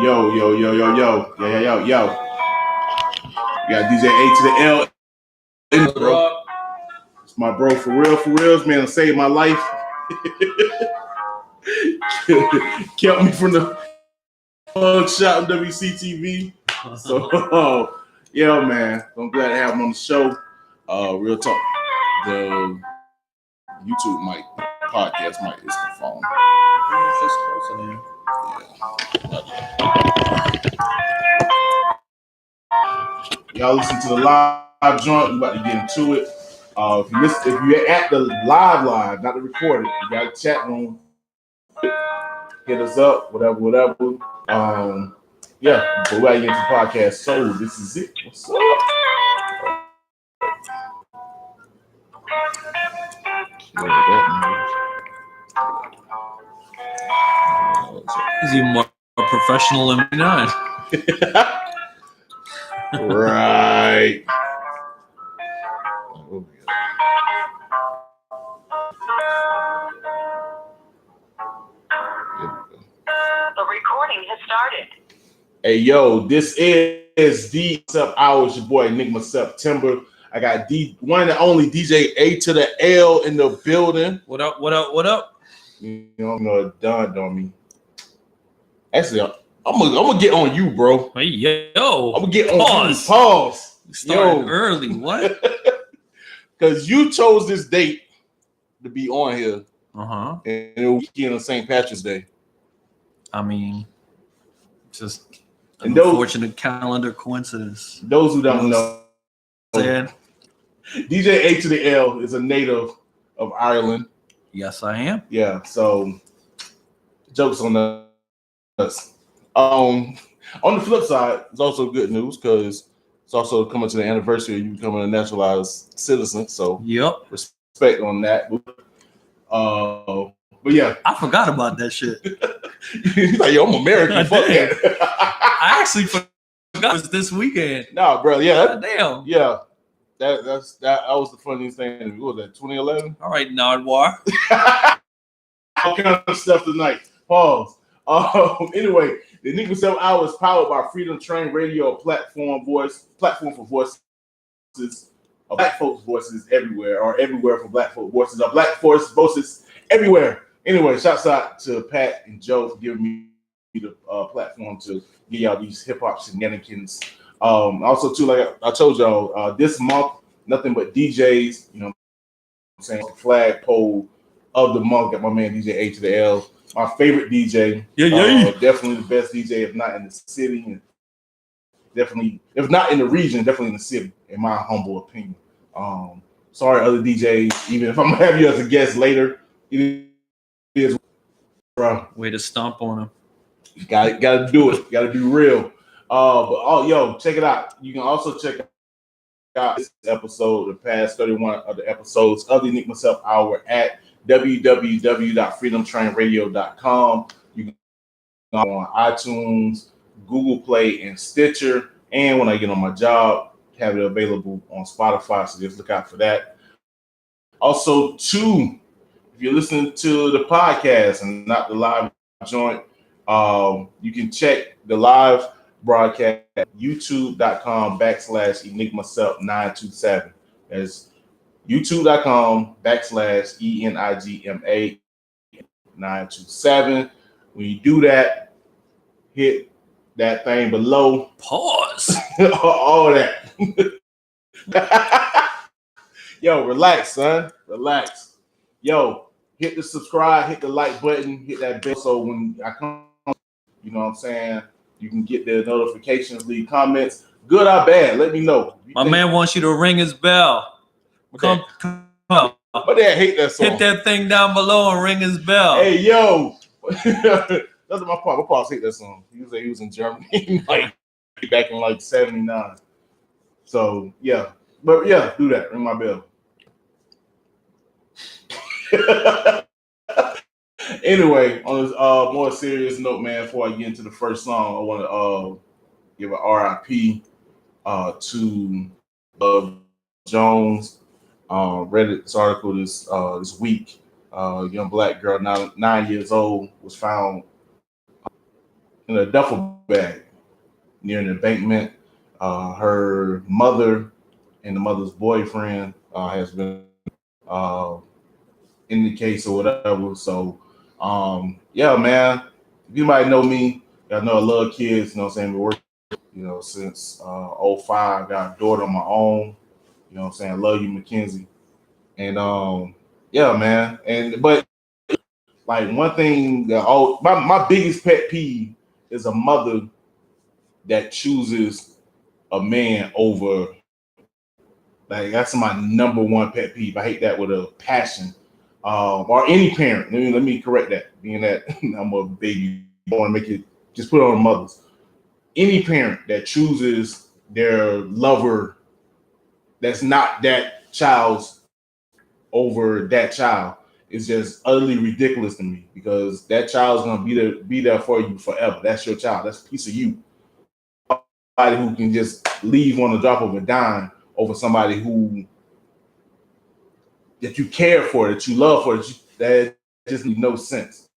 Yo. We got DJ AtotheL in, bro. It's my bro for reals, man. Saved my life. Kept me from the shot on WCTV. So, yeah, man. I'm glad to have him on the show. Real talk. The YouTube mic, podcast mic is the phone. Y'all listen to the live joint. We're about to get into it. If you're at the live, not the recorded, you got a chat room. Hit us up, whatever. Yeah, but we're getting into the podcast. So this is it. What's up? He's even more professional than me now. Right. The recording has started. Hey, yo, this is the Sept Hour. It's your boy Enigma September. I got one and only DJ AtotheL in the building. What up? You know, it dawned on me. Actually, I'm gonna get on you, bro. Hey, yo. I'm gonna get on you. Pause. Started early. What? Because you chose this date to be on here. And it was weekend of St. Patrick's Day. I mean, just an unfortunate calendar coincidence. Those who don't know, DJ AtotheL is a native of Ireland. Yes, I am. Yeah, so jokes on us. On the flip side, it's also good news because it's also coming to the anniversary of you becoming a naturalized citizen. So respect on that. But yeah, I forgot about that shit. He's like, yo, I'm American. Fuck that. I actually forgot it was this weekend. Nah, bro. Yeah. Damn. Yeah. That was the funniest thing. What was that? 2011. All right, Nardwar. All kind of stuff tonight. Pause. Anyway, the Enigma Sept Hour is powered by Freedom Train Radio, a platform for voices. Black folks' voices everywhere, or everywhere for black folk voices. Black voices everywhere. Anyway, shouts out to Pat and Joe for giving me the platform to get y'all these hip hop shenanigans. Also, too, like I told y'all, this month, nothing but DJs, you know what I'm saying? Flagpole of the month, got my man DJ AtotheL, my favorite DJ. Definitely the best DJ, if not in the city, and definitely, if not in the region, definitely in the city, in my humble opinion. Sorry, other DJs, even if I'm gonna have you as a guest later, it is, bro. Way to stomp on him. You gotta do it. Gotta be real. Check it out. You can also check out this episode, the past 31 of the episodes of the Enigma Sept Hour at www.freedomtrainradio.com. You can go on iTunes, Google Play, and Stitcher. And when I get on my job, have it available on Spotify. So just look out for that. Also, too, if you're listening to the podcast and not the live joint, you can check the live broadcast at youtube.com/enigmasept927. That's youtube.com/ENIGMA927. When you do that, hit that thing below. Pause. All that. Yo, relax, son. Relax. Yo, hit the subscribe, hit the like button, hit that bell so when I come, you know what I'm saying, you can get the notifications, leave comments. Good or bad, let me know. My man wants you to ring his bell. Come on. But they hate that song. Hit that thing down below and ring his bell. Hey, yo. That's my part. My pops hate that song. He was in Germany like back in like 79. So yeah. But yeah, do that. Ring my bell. Anyway, on this more serious note, man, before I get into the first song, I want to give a RIP to Jones. Read this article this week. Young black girl, 9 years old, was found in a duffel bag near an embankment. Her mother and the mother's boyfriend has been uh, in the case or whatever. So, yeah, man. If you might know me, y'all know I love kids. You know what I'm saying? We work, since '05. Got a daughter on my own. You know what I'm saying? I love you, Mackenzie. And yeah, man. But like one thing that my biggest pet peeve is a mother that chooses a man over. Like that's my number one pet peeve. I hate that with a passion. Or any parent. Let me correct that. Being that I'm a baby, I want to make it just put it on mothers. Any parent that chooses their lover that's not that child's over that child is just utterly ridiculous to me because that child's gonna be there for you forever. That's your child. That's a piece of you. Somebody who can just leave on the drop of a dime over somebody that you care for, that you love for, that just makes no sense.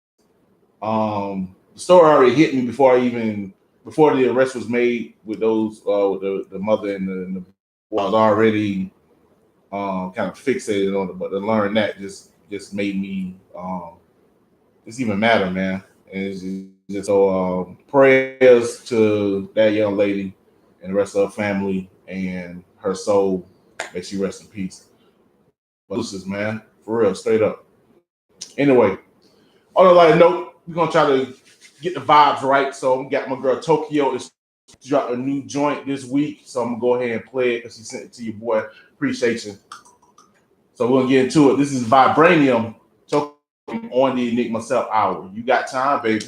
The story already hit me before the arrest was made with those with the mother and the I was already kind of fixated on it, but to learn that just made me it's even matter, man. And it's just so prayers to that young lady and the rest of her family and her soul, may she rest in peace. But this is, man, for real, straight up. Anyway, on a lighter note, we're gonna try to get the vibes right. So we got my girl Tokyo is dropped a new joint this week. So I'm gonna go ahead and play it because she sent it to you, boy. Appreciate you. So we're gonna get into it. This is Vibranium on the Enigma Sept Hour. You got time, baby.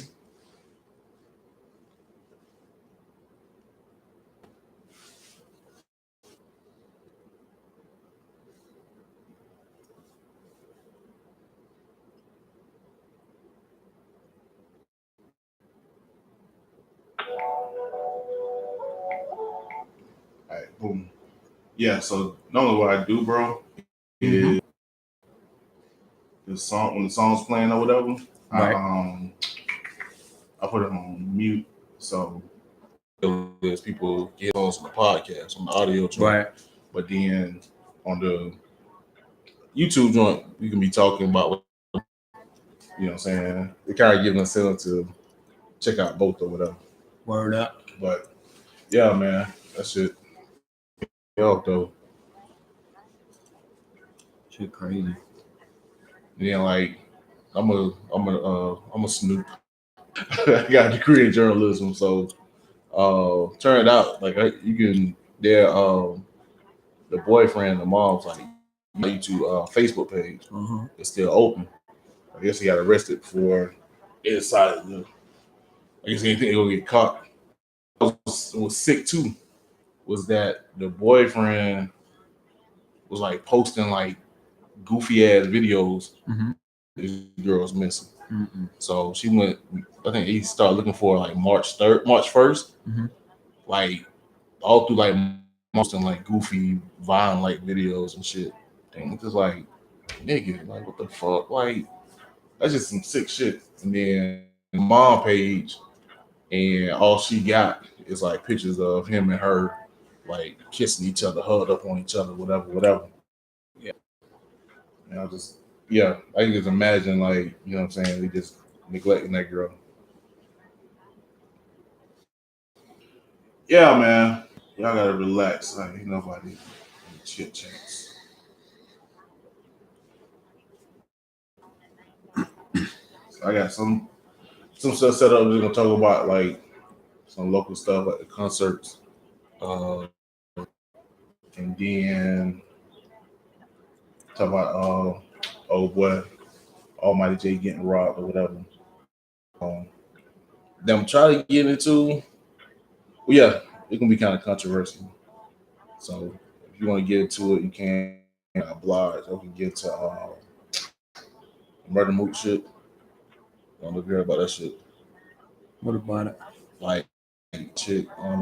All right, boom. Yeah, so normally what I do, bro, is the song when the song's playing or whatever, Right. I put it on mute. So there's people get on the podcast on the audio joint. Right. But then on the YouTube joint, we can be talking about you know what I'm saying? It kind of giving us a to check out both or whatever. Word up. But yeah, man, that shit. Yo, though. Shit crazy. And then like I'm a Snoop. I got a degree in journalism, so turned out like you can the boyfriend, the mom's like YouTube Facebook page is still open. I guess he got arrested for inside. I guess he didn't think he would get caught. What was sick too was that the boyfriend was like posting like goofy ass videos. This girl's missing. So she went. I think he started looking for like March 1st. Like all through like posting like goofy Vine like videos and shit. And it's just like nigga, like what the fuck? Like that's just some sick shit. And then the mom page, and all she got is like pictures of him and her like kissing each other, hugged up on each other, whatever. Yeah. And I can just imagine like, you know what I'm saying, they just neglecting that girl. Yeah, man. Y'all gotta relax. Like, ain't nobody chit chats. So I got some stuff set up. We're gonna talk about like some local stuff like the concerts. And then talk about old boy Almighty Jay getting robbed or whatever. Then I'm trying to get into it's gonna be kind of controversial. So if you want to get into it, you can. Blot. I can get to Murda Mook shit. I don't know if you heard about that shit. What about it? Like chick on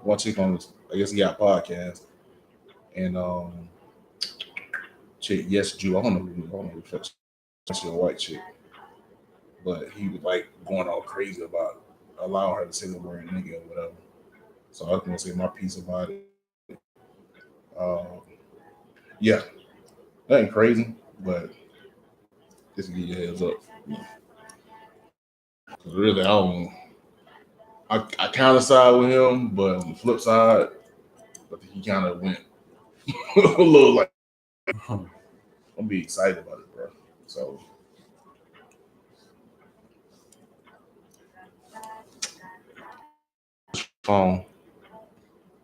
one chick on I guess he got a podcast and chick Yes Jew. I don't know if that's a white chick, but he was like going all crazy about allow her to say the word nigga or whatever. So I was gonna say my piece about it. Yeah, nothing crazy, but just to give you a heads up. Cause really, I kind of side with him, but on the flip side, I think he kind of went a little like. I'm be excited about it, bro. So.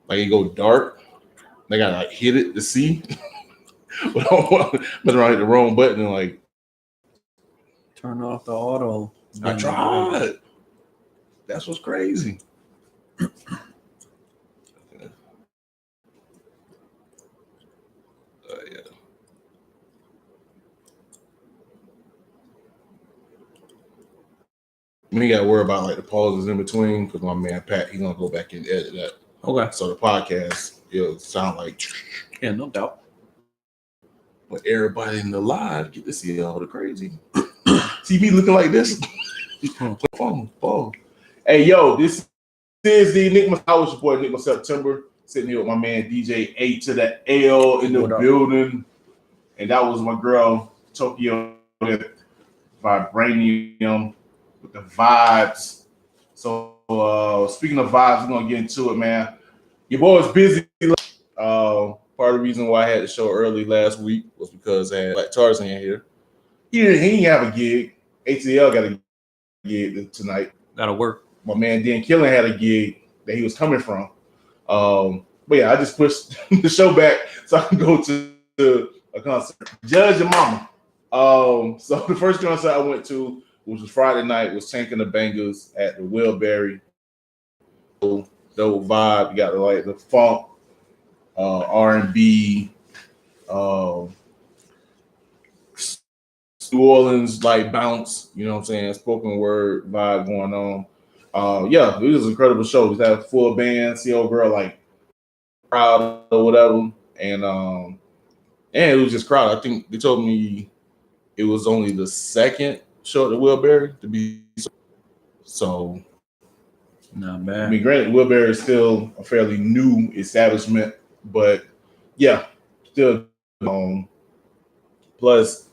Like it go dark. They gotta like hit it to see. But I don't mess around, hit the wrong button and like turn off the auto. I tried. That's what's crazy. Yeah. We ain't got to worry about like the pauses in between because my man Pat, he's gonna go back and edit that. Okay. So the podcast, it'll sound like yeah, no doubt. But everybody in the live get to see all the crazy. See me looking like this. Phone. Hey yo, this is the Enigma. I was your boy Enigma September, sitting here with my man DJ AtotheL in the building, and that was my girl Tokyo Vibranium with the vibes. So speaking of vibes, we're gonna get into it, man. Your boy was busy. Part of the reason why I had the show early last week was because I had like Tarzan here. He didn't have a gig. ATL got a gig tonight. Gotta work. My man Dan Killen had a gig that he was coming from. But yeah, I just pushed the show back so I can go to a concert. Judge your mama. So the first concert I went to, which was Friday night, was Tank and the Bangas at the Wheelberry. So dope vibe. You got like the funk, R&B, New Orleans like bounce, you know what I'm saying? Spoken word vibe going on. Yeah, it was an incredible show. We had a full band, see old girl like crowd or whatever, and it was just crowd. I think they told me it was only the second show at the Wheelberry to be so. Not bad. I mean, granted, Wheelberry is still a fairly new establishment, but yeah, still. Plus,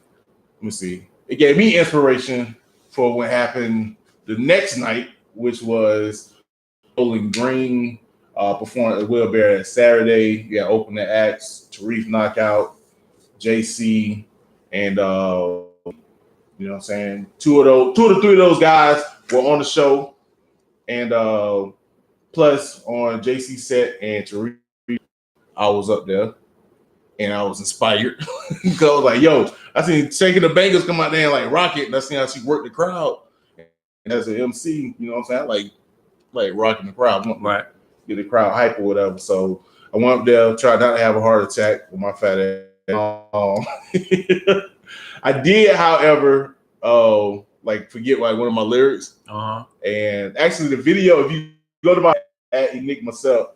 let me see. It gave me inspiration for what happened the next night, which was RdGldGrn performed at Wheelberry Saturday. Yeah, open the acts, Tarif Knockout, JC, and you know what I'm saying? Two of the three of those guys were on the show. And plus on JC set and Tarif, I was up there. And I was inspired because I was like, yo, I seen Shaking the Bangers come out there and like rock it. And I seen how she worked the crowd. And as an MC, you know what I'm saying? Like rocking the crowd. Right. Get the crowd hype or whatever. So I went up there, tried not to have a heart attack with my fat ass. I did, however, like forget like one of my lyrics. And actually the video, if you go to my at Enigma Sept,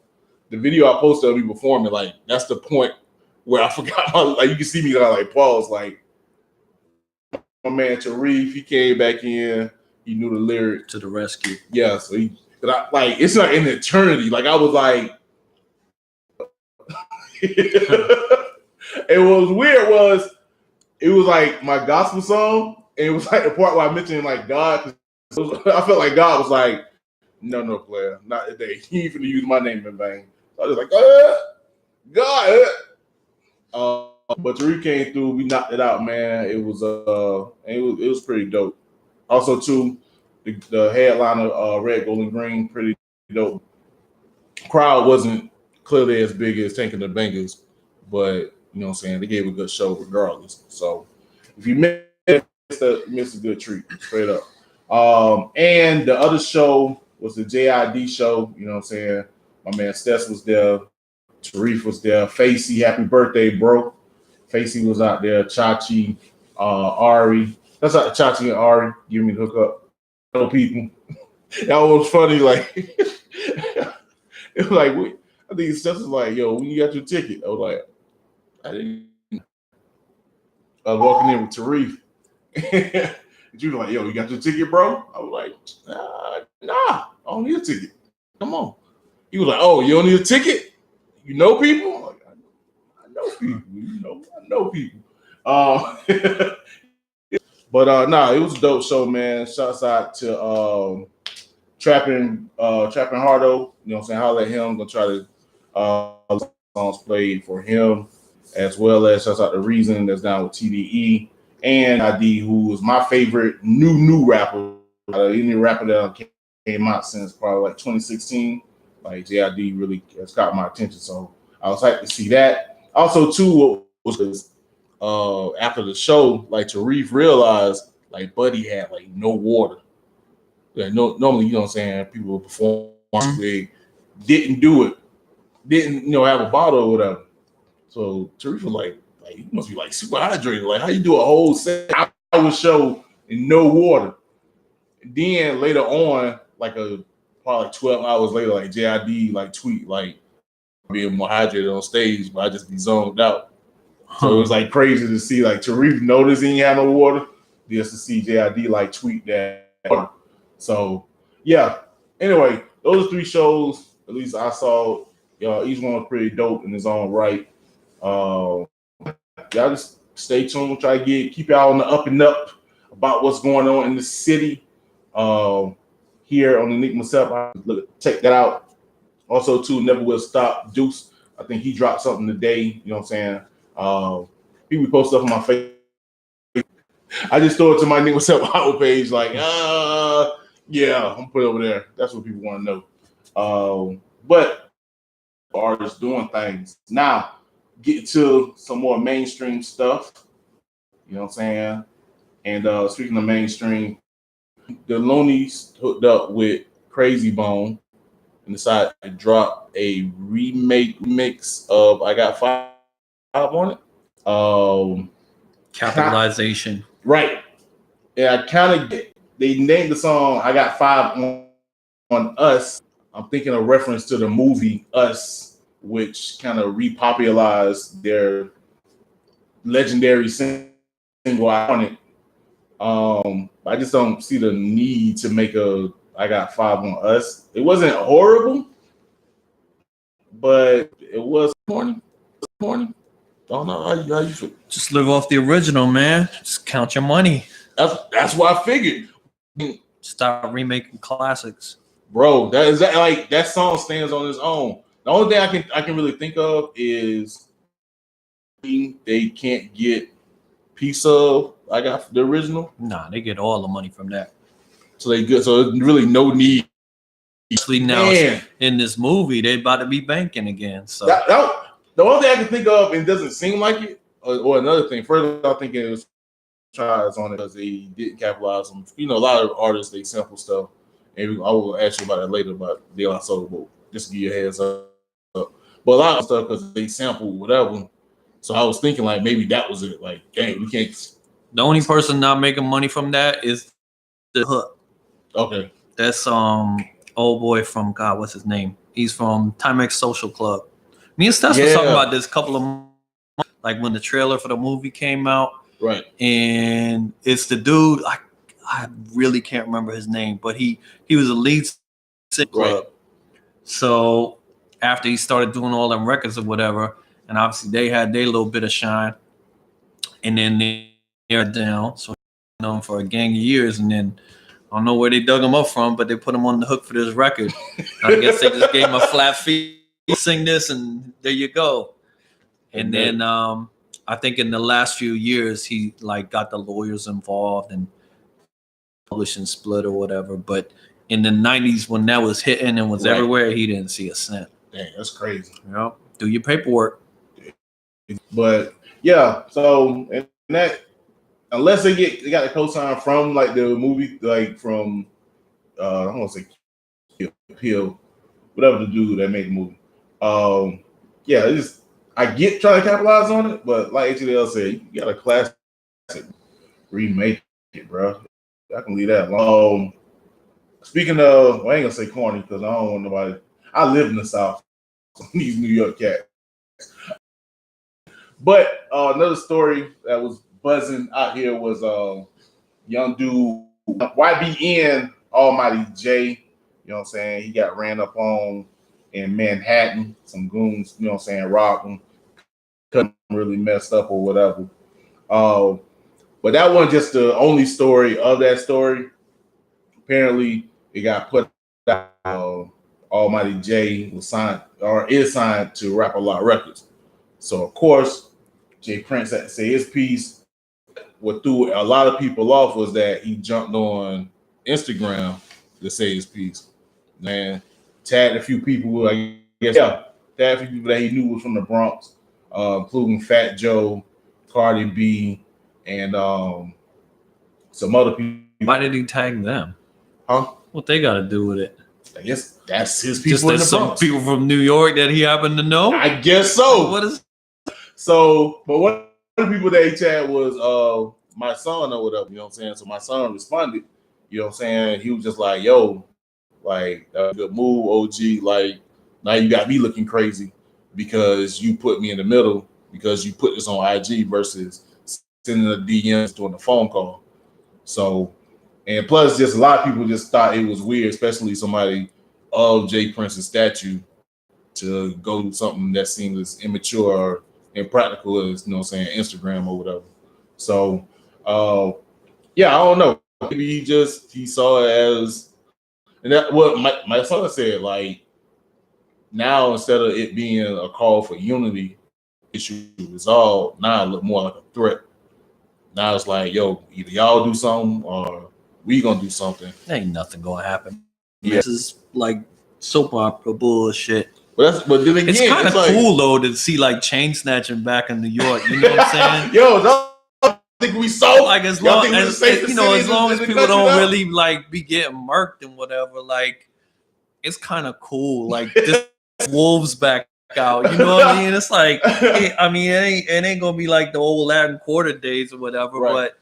the video I posted of me performing, like that's the point where I forgot my, like you can see me like pause, like my man Tarif, he came back in, he knew the lyric to the rescue. Yeah, so like it's not an eternity. Like I was like, and what was weird was it was like my gospel song, and it was like the part where I mentioned like God. I felt like God was like, no, player, not today. He ain't finna use my name in vain. So I was like, God. But Tariq came through. We knocked it out, man. It was pretty dope. Also, too, the headliner, RdGldGrn, pretty dope. Crowd wasn't clearly as big as Tank and the Bangas, but you know what I'm saying, they gave a good show regardless. So if you missed a good treat, straight up. And the other show was the J.I.D show. You know what I'm saying? My man Stess was there. Tarif was there. Facey, happy birthday, bro. Facey was out there. Chachi, Ari. That's not Chachi and Ari. Give me the hookup. Hello, people. That was funny. Like, it was like, I think Stess was like, yo, when you got your ticket? I was like, I didn't. I was walking in with Tarif. You were like, yo, you got your ticket, bro? I was like, nah. I don't need a ticket. Come on. He was like, oh, you don't need a ticket? You know people? I'm like, I know people. I know people. But nah, it was a dope show, man. Shouts out to Trapping Hardo. You know what I'm saying? Holla at him. Gonna try to songs played for him, as well as shouts out to Reason that's down with TDE and J.I.D, who is my favorite new rapper. Any rapper that came out since probably like 2016. Like J.I.D really has caught my attention, so I was hyped to see that. Also, too, what was after the show, like Tarif realized like Buddy had like no water. Like normally, you know what I'm saying, people perform, they didn't do it, didn't have a bottle or whatever. So Tarif was like you must be like super hydrated. Like how you do a whole 7-hour show and no water? And then later on, like probably like 12 hours later, like J.I.D like tweet like being more hydrated on stage, but I just be zoned out. So it was like crazy to see like Tarif notice he ain't had no water, just to see J.I.D like tweet that. So yeah. Anyway, those are 3 shows. At least I saw. Each one was pretty dope in his own right. Y'all just stay tuned. We'll try to keep y'all on the up and up about what's going on in the city. Here on Enigma Sept, check that out. Also, too, Never Will Stop. Deuce, I think he dropped something today. You know what I'm saying? People post stuff on my Facebook. I just throw it to my Enigma Sept Hour page, like, yeah, I'm gonna put it over there. That's what people want to know. But artists doing things now. Get to some more mainstream stuff. You know what I'm saying? And speaking of mainstream, the Loonies hooked up with Crazy Bone and decided to drop a remix of I Got Five on it. Capitalization. Right. Yeah, I kind of get. They named the song I Got Five on Us. I'm thinking a reference to the movie Us, which kind of repopularized their legendary single on it. I just don't see the need to make a I Got Five on Us. It wasn't horrible, but it was corny. Don't know how you feel. Just live off the original, man. Just count your money. That's what I figured. Stop remaking classics, bro. That song stands on its own. The only thing I can really think of is they can't get piece of I Got the original. Nah, they get all the money from that. So they good. So there's really no need. Especially now in this movie, they about to be banking again. So the only thing I can think of, and it doesn't seem like it, or another thing. First, I think it was tries on it because they didn't capitalize on. A lot of artists they sample stuff, and I will ask you about that later about De La Soul, just to give you a heads up. But a lot of stuff because they sample whatever. So I was thinking like maybe that was it. Like, dang, we can't. The only person not making money from that is the Hook. Okay, that's old boy from God. What's his name? He's from Timex Social Club. Me and Stess was talking about this couple of months, like when the trailer for the movie came out. Right. And it's the dude. I really can't remember his name, but he was a lead singer club. Right. So after he started doing all them records or whatever, and obviously they had their little bit of shine, and then they're down. So known for a gang of years, and then I don't know where they dug him up from, but they put him on the hook for this record. I guess they just gave him a flat fee, sing this, and there you go. And then I think in the last few years he got the lawyers involved and publishing split or whatever. But in the 90s when that was hitting and was everywhere, he didn't see a cent. Dang, that's crazy. Yep. Do your paperwork. But yeah, so and that unless they got the cosign from the movie, from I don't want to say Peel, whatever the dude that made the movie. Yeah, it's just I get trying to capitalize on it, but like AtotheL said, you got a classic, remake it, bro. I can leave that alone. Speaking of, I ain't gonna say corny because I don't want nobody. I live in the South. These New York cats. But another story that was buzzing out here was young dude YBN Almighty Jay. You You know what I'm saying? He got ran up on in Manhattan. Some goons, you know what I'm saying, robbed him. Couldn't really messed up or whatever. But that wasn't just the only story of that story. Apparently, it got put out. Almighty Jay was signed or is signed to Rap A Lot Records. So of course, Jay Prince had to say his piece. What threw a lot of people off was that he jumped on Instagram to say his piece. Man, tagged a few people, I guess, tagged a few people that he knew was from the Bronx, including Fat Joe, Cardi B, and some other people. Why did he tag them? Huh? What they got to do with it? I guess that's his people Just in the some Bronx. people from New York that he happened to know? I guess so. What is? So, but one of the people that he tagged was my son or whatever, you know what I'm saying? So my son responded, you know what I'm saying? He was just like, yo, like, good move, OG. Like, now you got me looking crazy because you put me in the middle because you put this on IG versus sending the DMs doing the phone call. So, and plus, just a lot of people just thought it was weird, especially somebody of Jay Prince's stature, to go do something that seems as immature or impractical as, you know what I'm saying, Instagram or whatever. So, yeah, I don't know. Maybe he saw it as, and that what my son said, like, now instead of it being a call for unity, issue resolved, now it look more like a threat. Now it's like, yo, either y'all do something or we gonna do something. Ain't nothing gonna happen. Yeah. This is like soap opera bullshit. But then again, It's kind of like, cool though to see like chain snatching back in New York. You know what I'm saying? Yo, don't think we so Like as long as you know, as long as people don't really like be getting murked and whatever, like it's kind of cool. Like this wolves back out. You know what I mean? It's like, I mean, it ain't gonna be like the old Latin Quarter days or whatever, right. But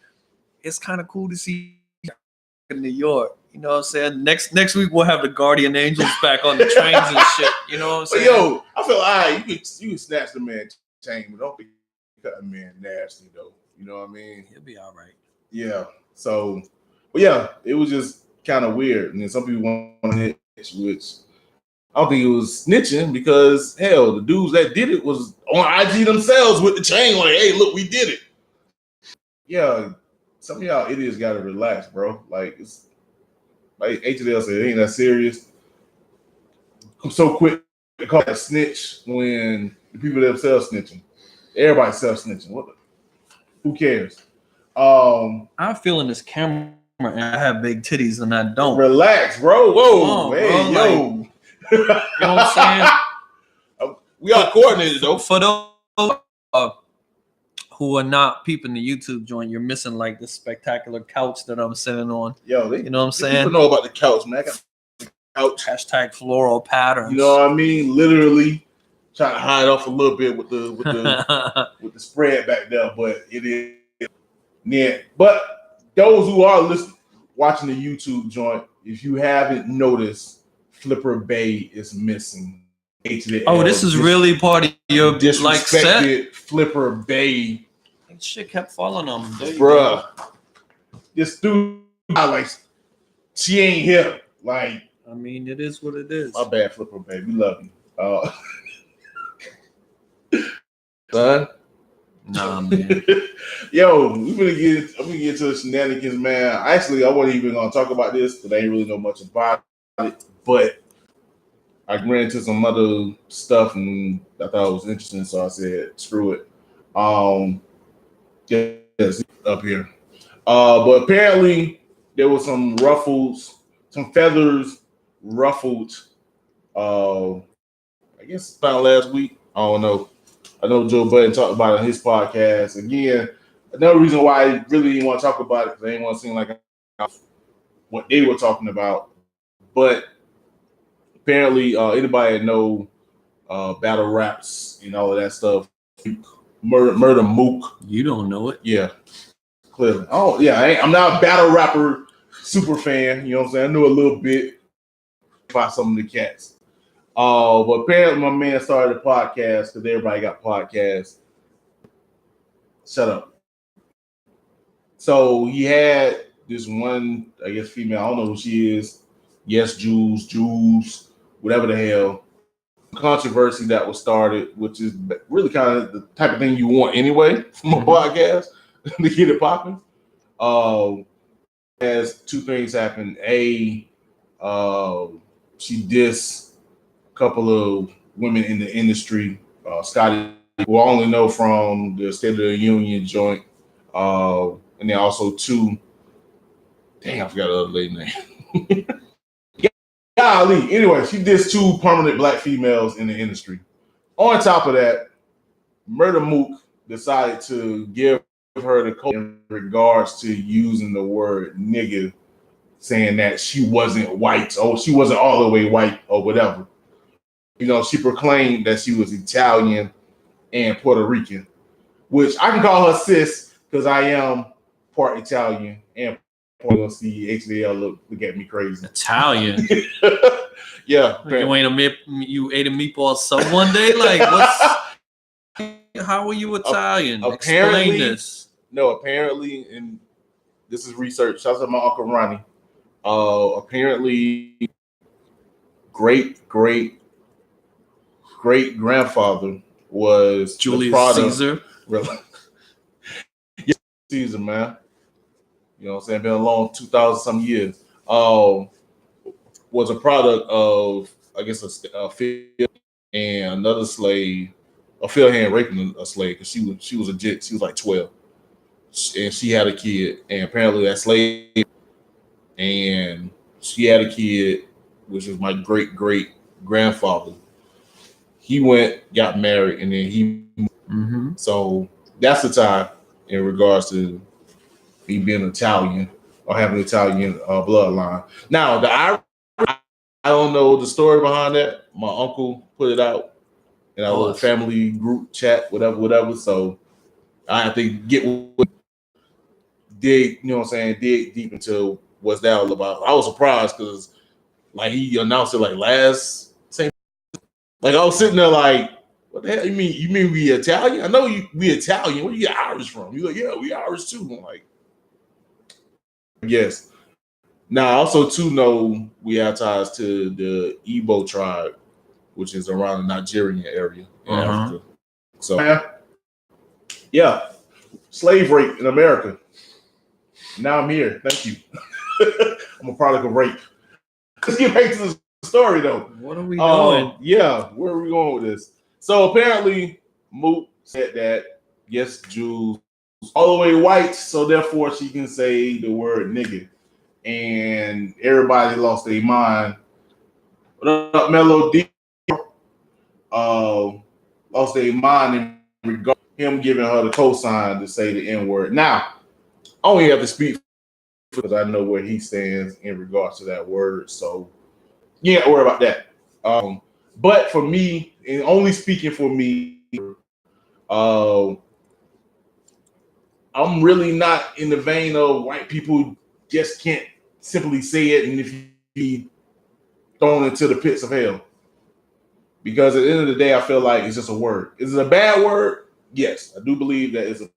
it's kind of cool to see in New York. You know what I'm saying? Next week we'll have the Guardian Angels back on the trains and shit. You know what I'm saying? But yo, I feel you can snatch the man chain, but don't be cutting man nasty though. You know what I mean? He'll be all right. Yeah. So, but yeah, it was just kind of weird. And then some people want to snitch, which I don't think it was snitching because hell, the dudes that did it was on IG themselves with the chain like, hey, look, we did it. Yeah, some of y'all idiots gotta relax, bro. Like it's like AtotheL said, it ain't that serious. I'm so quick to call that snitch when the people themselves snitching. Everybody self snitching. Who cares? I'm feeling this camera and I have big titties and I don't. Relax, bro. Whoa, on, hey, bro, yo. like, you know what I'm saying? We are coordinated though. For those who are not peeping the YouTube joint, you're missing like this spectacular couch that I'm sitting on. Yo, you know what I'm saying? People know about the couch, man. I got the couch. Hashtag floral patterns. You know what I mean? Literally trying to hide off a little bit with the with the spread back there, but it is. Yeah, but those who are watching the YouTube joint, if you haven't noticed, Flipper Bay is missing. Oh, this is really part of your like set. Flipper Bay. That shit kept falling on me, bruh. This dude, like, she ain't here. Like, I mean, it is what it is. My bad, Flipper Bay. We love you, son. Nah, man. Yo, I'm gonna get to the shenanigans, man. Actually, I wasn't even gonna talk about this because I ain't really know much about it, but I ran into some other stuff and I thought it was interesting, so I said, screw it. Yes, up here. But apparently there was some ruffles, some feathers ruffled. I guess about last week. I don't know. I know Joe Budden talked about it on his podcast. Again, another reason why I really didn't want to talk about it because I didn't want to seem like what they were talking about. But apparently, anybody that know battle raps and all of that stuff, Murda Mook. You don't know it. Yeah, clearly. Oh, yeah, I'm not a battle rapper super fan. You know what I'm saying? I knew a little bit about some of the cats. But apparently my man started a podcast because everybody got podcasts. Shut up. So he had this one, I guess, female. I don't know who she is, yes, Jews, whatever the hell. Controversy that was started, which is really kind of the type of thing you want anyway from a podcast to get it popping. As two things happened. She dissed a couple of women in the industry. Scotty, who I only know from the State of the Union joint. And then also two, dang, I forgot the other lady name. Golly. Anyway, she dissed two prominent black females in the industry. On top of that, Murda Mook decided to give her the code in regards to using the word nigga, saying that she wasn't white, or she wasn't all the way white, or whatever. You know, she proclaimed that she was Italian and Puerto Rican, which I can call her sis because I am part Italian and Puerto See HDL look at me crazy. Italian. Yeah. You ate a meatball sub one day? Like, what's how are you Italian? Apparently, explain this. No, apparently, and this is research. Shout out to my Uncle Ronnie. Apparently, great grandfather was Julius Caesar. Really? Yeah, Caesar, man. You know what I'm saying? Been along 2,000 some years. Was a product of, I guess, a field and another slave. A field hand raping a slave because she was legit. She was like 12, and she had a kid. And apparently that slave, and she had a kid, which was my great grandfather. He got married, and then he. Mm-hmm. So that's the time in regards to me being Italian or having Italian bloodline. Now I don't know the story behind that. My uncle put it out in our little family group chat, whatever. So I have to dig deep into what's that all about. I was surprised because like he announced it like last same. Like I was sitting there like, what the hell you mean? You mean we Italian? I know we Italian. Where you get Irish from? You're like, yeah, we Irish too. I'm like, yes. Now I also too know we have ties to the Igbo tribe, which is around the Nigerian area in Africa. So yeah, slave rape in America. Now I'm here. Thank you. I'm a product of rape. Let's get back to the story though. What are we doing? Yeah, where are we going with this? So apparently Mook said that yes, Jews all the way white, so therefore she can say the word nigga. And everybody lost their mind. What up, Melody? Lost their mind in regard to him giving her the cosign to say the N-word. Now, I only have to speak because I know where he stands in regards to that word. So you ain't got to worry about that. But for me, and only speaking for me, I'm really not in the vein of white people just can't simply say it and if you be thrown into the pits of hell. Because at the end of the day, I feel like it's just a word. Is it a bad word? Yes, I do believe that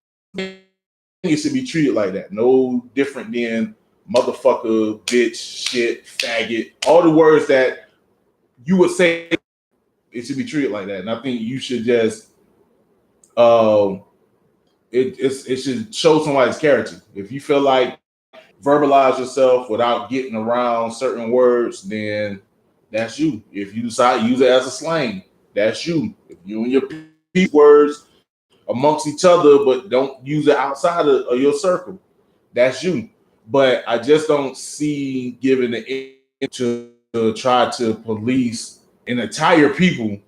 it should be treated like that. No different than motherfucker, bitch, shit, faggot. All the words that you would say, it should be treated like that. And I think you should just it should show somebody's character. If you feel like verbalize yourself without getting around certain words, then that's you. If you decide to use it as a slang, that's you. If you and your peace words amongst each other, but don't use it outside of your circle, that's you. But I just don't see giving the to try to police and entire people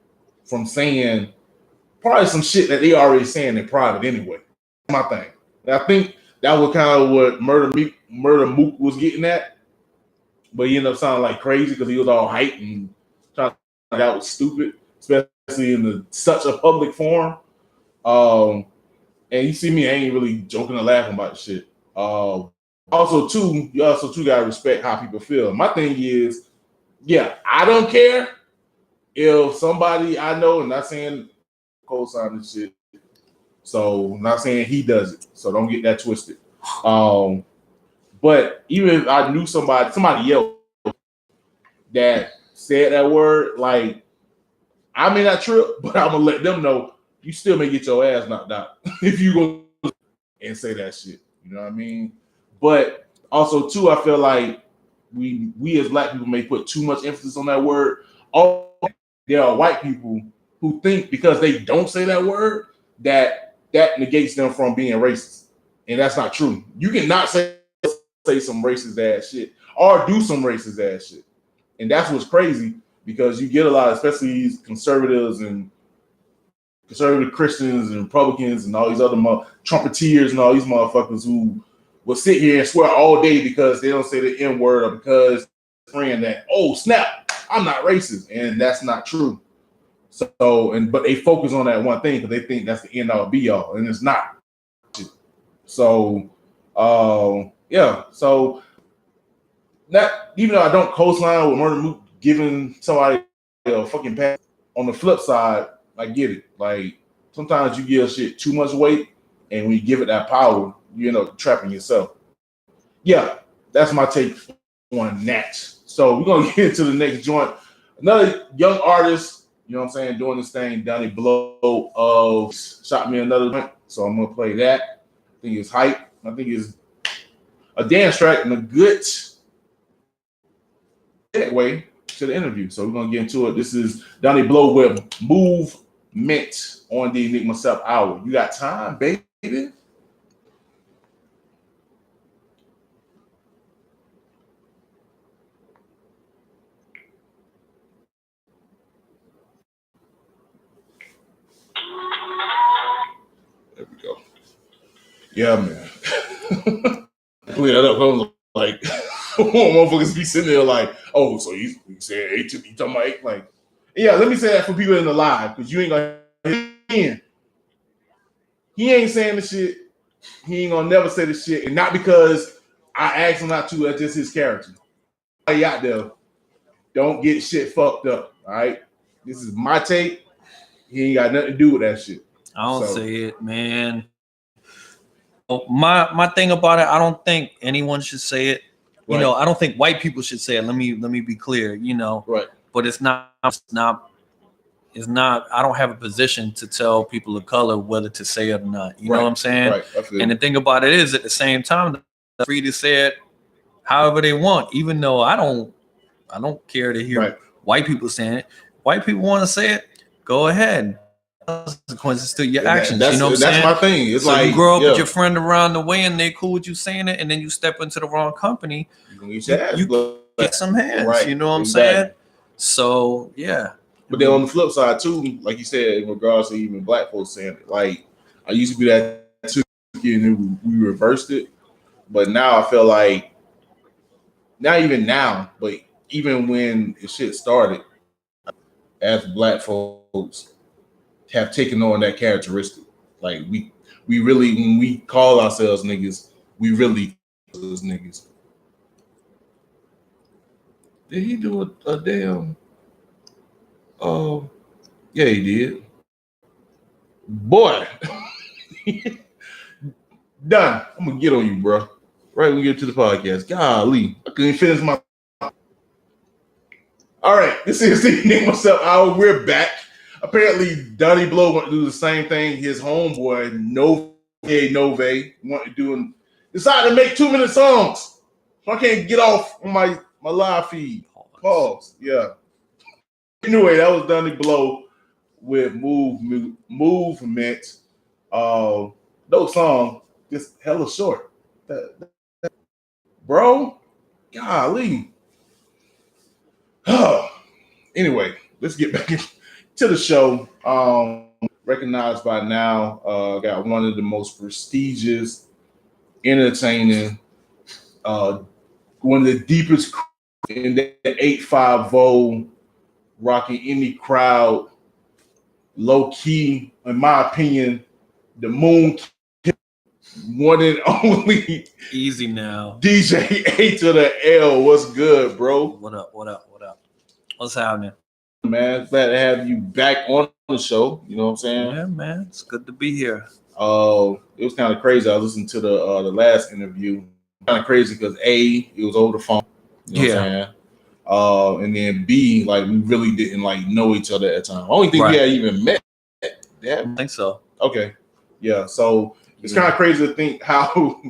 from saying probably some shit that they already saying in private anyway. That's my thing. And I think that was kind of what Murda Mook was getting at, but he ended up sounding like crazy because he was all hyped and trying to think that was stupid, especially in such a public forum. And you see me, I ain't really joking or laughing about the shit. Also, too, you gotta respect how people feel. My thing is, yeah, I don't care if somebody I know, and not saying co-sign this shit, so I'm not saying he does it, so don't get that twisted. But even if I knew somebody else, that said that word, like I may not trip, but I'm gonna let them know you still may get your ass knocked out if you go and say that shit. You know what I mean? But also too, I feel like we as black people may put too much emphasis on that word. There are white people who think because they don't say that word that negates them from being racist, and that's not true. You cannot say some racist ass shit or do some racist ass shit, and that's what's crazy because you get a lot, especially these conservatives and conservative Christians and Republicans and all these other Trumpeteers and all these motherfuckers who will sit here and swear all day because they don't say the N word or because friend that, oh snap, I'm not racist, and that's not true. So, but they focus on that one thing because they think that's the end all be all, and it's not. So, yeah. So, not even though I don't co-sign with Murda Mook giving somebody a fucking pass. On the flip side, I get it. Like sometimes you give shit too much weight, and when you give it that power, you end up trapping yourself. Yeah, that's my take on that. So we're gonna get into the next joint. Another young artist, you know what I'm saying, doing this thing, Donny Blow shot me another joint. So I'm gonna play that. I think it's hype. I think it's a dance track and a good way to the interview. So we're gonna get into it. This is Donny Blow with Movement on the Enigma Sept Hour. You got time, baby? There we go. Yeah, man. Clear that up. I was like, motherfuckers be sitting there like, oh, so he said H, he talking about H, like, yeah. Let me say that for people in the live because you ain't gonna hear him. He ain't saying the shit. He ain't gonna never say the shit, and not because I asked him not to. That's just his character. Everybody out there, don't get shit fucked up. All right, this is my take. He ain't got nothing to do with that shit. I don't say it, man. My thing about it, I don't think anyone should say it. You know, I don't think white people should say it. Let me be clear. You know, right? But it's not. I don't have a position to tell people of color whether to say it or not. You know what I'm saying? Right. And the thing about it is, at the same time, they're free to say it however they want. Even though I don't care to hear white people saying it. White people want to say it. Go ahead. Consequences to your actions. You know what I'm saying? That's my thing. It's so like you grow up with your friend around the way and they cool with you saying it, and then you step into the wrong company, you get some hands. Right. You know what I'm saying? So yeah. But then on the flip side too, like you said, in regards to even black folks saying it, like I used to be that too, and then we reversed it. But now I feel like not even now, but even when the shit started, as black folks have taken on that characteristic. Like we really, when we call ourselves niggas, we really those niggas. Did he do a damn? Oh, yeah, he did. Boy, done. I'm gonna get on you, bro. Right when we get to the podcast. Golly, I couldn't finish my. All right, this is the Enigma Sept Hour. We're back. Apparently, Donny Blow want to do the same thing. His homeboy, Nove, want to do and decided to make 2-minute songs. So I can't get off on my live feed. Pause. Yeah. Anyway, that was Donny Blow with Movement. No song, just hella short. Bro, golly. Anyway, let's get back to the show. Recognized by now, got one of the most prestigious, entertaining, one of the deepest in the 850, rocking any crowd, low key, in my opinion, the moon, one and only. Easy now. DJ AtotheL. What's good, bro? What up? What's happening? Man, glad to have you back on the show. You know what I'm saying? Yeah, man. It's good to be here. It was kind of crazy. I listened to the last interview. Kind of crazy because it was over the phone. You know what I'm saying? And then B, like we really didn't like know each other at the time. I don't think we had even met. Yeah, I think so. Okay, yeah. So it's kind of crazy to think how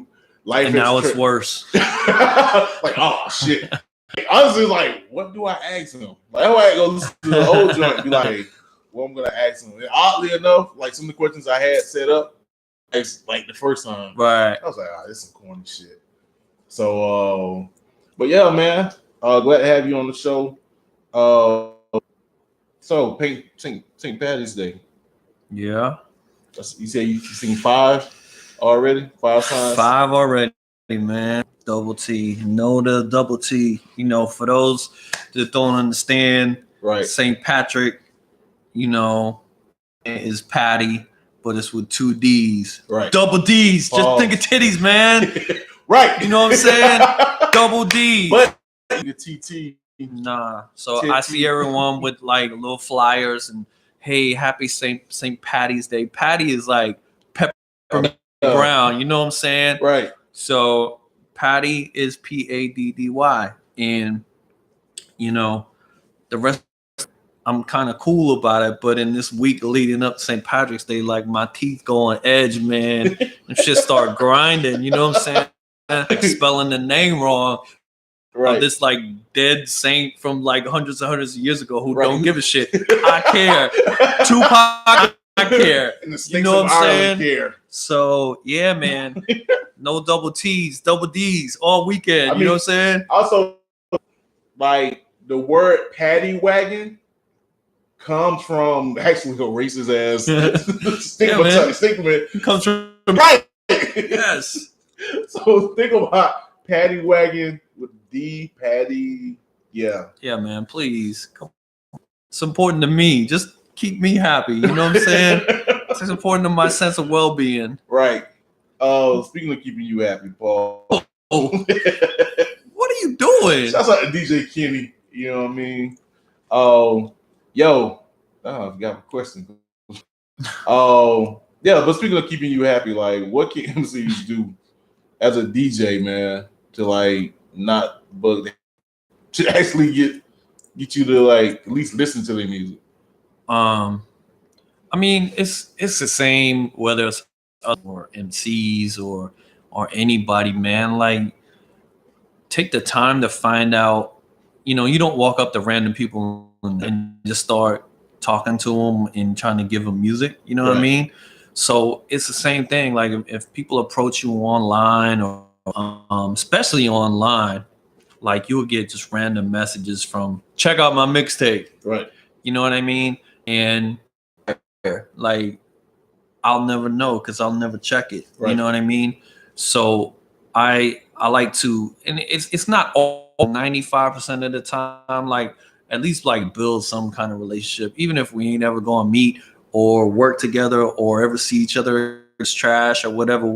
life. And now it's worse. Like, oh shit. Like, honestly, like, what do I ask him? Like, I go listen to the old joint and be like, what I'm gonna ask him. And oddly enough, like some of the questions I had set up, it's like the first time, right? I was like, this is some corny shit. So, but yeah, man, glad to have you on the show. So St. Patty's Day. Yeah. You said you sing 5 already? 5 times? 5 already, man. Double T. Know the double T. You know, for those that don't understand, right? St. Patrick, you know, is Patty, but it's with 2 D's. Right. Double D's. Just think of titties, man. Right. You know what I'm saying? Double D's. But the TT. Nah. So I see everyone with like little flyers and hey, happy St. Patty's Day. Patty is like pepper brown. You know what I'm saying? Right. So Patty is Paddy. And, you know, the rest, I'm kind of cool about it. But in this week leading up to St. Patrick's Day, like my teeth go on edge, man. And shit start grinding. You know what I'm saying? Spelling the name wrong. Right. Of this like dead saint from like hundreds of years ago who don't give a shit. I care. Tupac, I care. And the you know what I'm saying? Care. So yeah, man. No double T's, double D's all weekend. You know what I'm saying? Also, like the word paddy wagon comes from actually a racist ass stigma. Comes from right. Yes. So think about paddy wagon with D Patty. Yeah. Yeah, man. Please. It's important to me. Just keep me happy. You know what I'm saying? It's important to my sense of well-being. Right. Speaking of keeping you happy, Paul. Oh. What are you doing? Shouts out to DJ Kenny. You know what I mean? I forgot my question. Yeah, but speaking of keeping you happy, like what can MCs do as a DJ, man, to like not bug to actually get you to like at least listen to their music? I mean, it's the same whether it's us or MCs or anybody, man. Like, take the time to find out. You know, you don't walk up to random people and just start talking to them and trying to give them music. You know what I mean? So it's the same thing. Like if people approach you online or especially online, like you'll get just random messages from check out my mixtape. Right. You know what I mean? And like I'll never know because I'll never check it. Right. You know what I mean? So I like to, and it's not all 95% of the time, like at least like build some kind of relationship, even if we ain't ever gonna meet or work together or ever see each other as trash or whatever.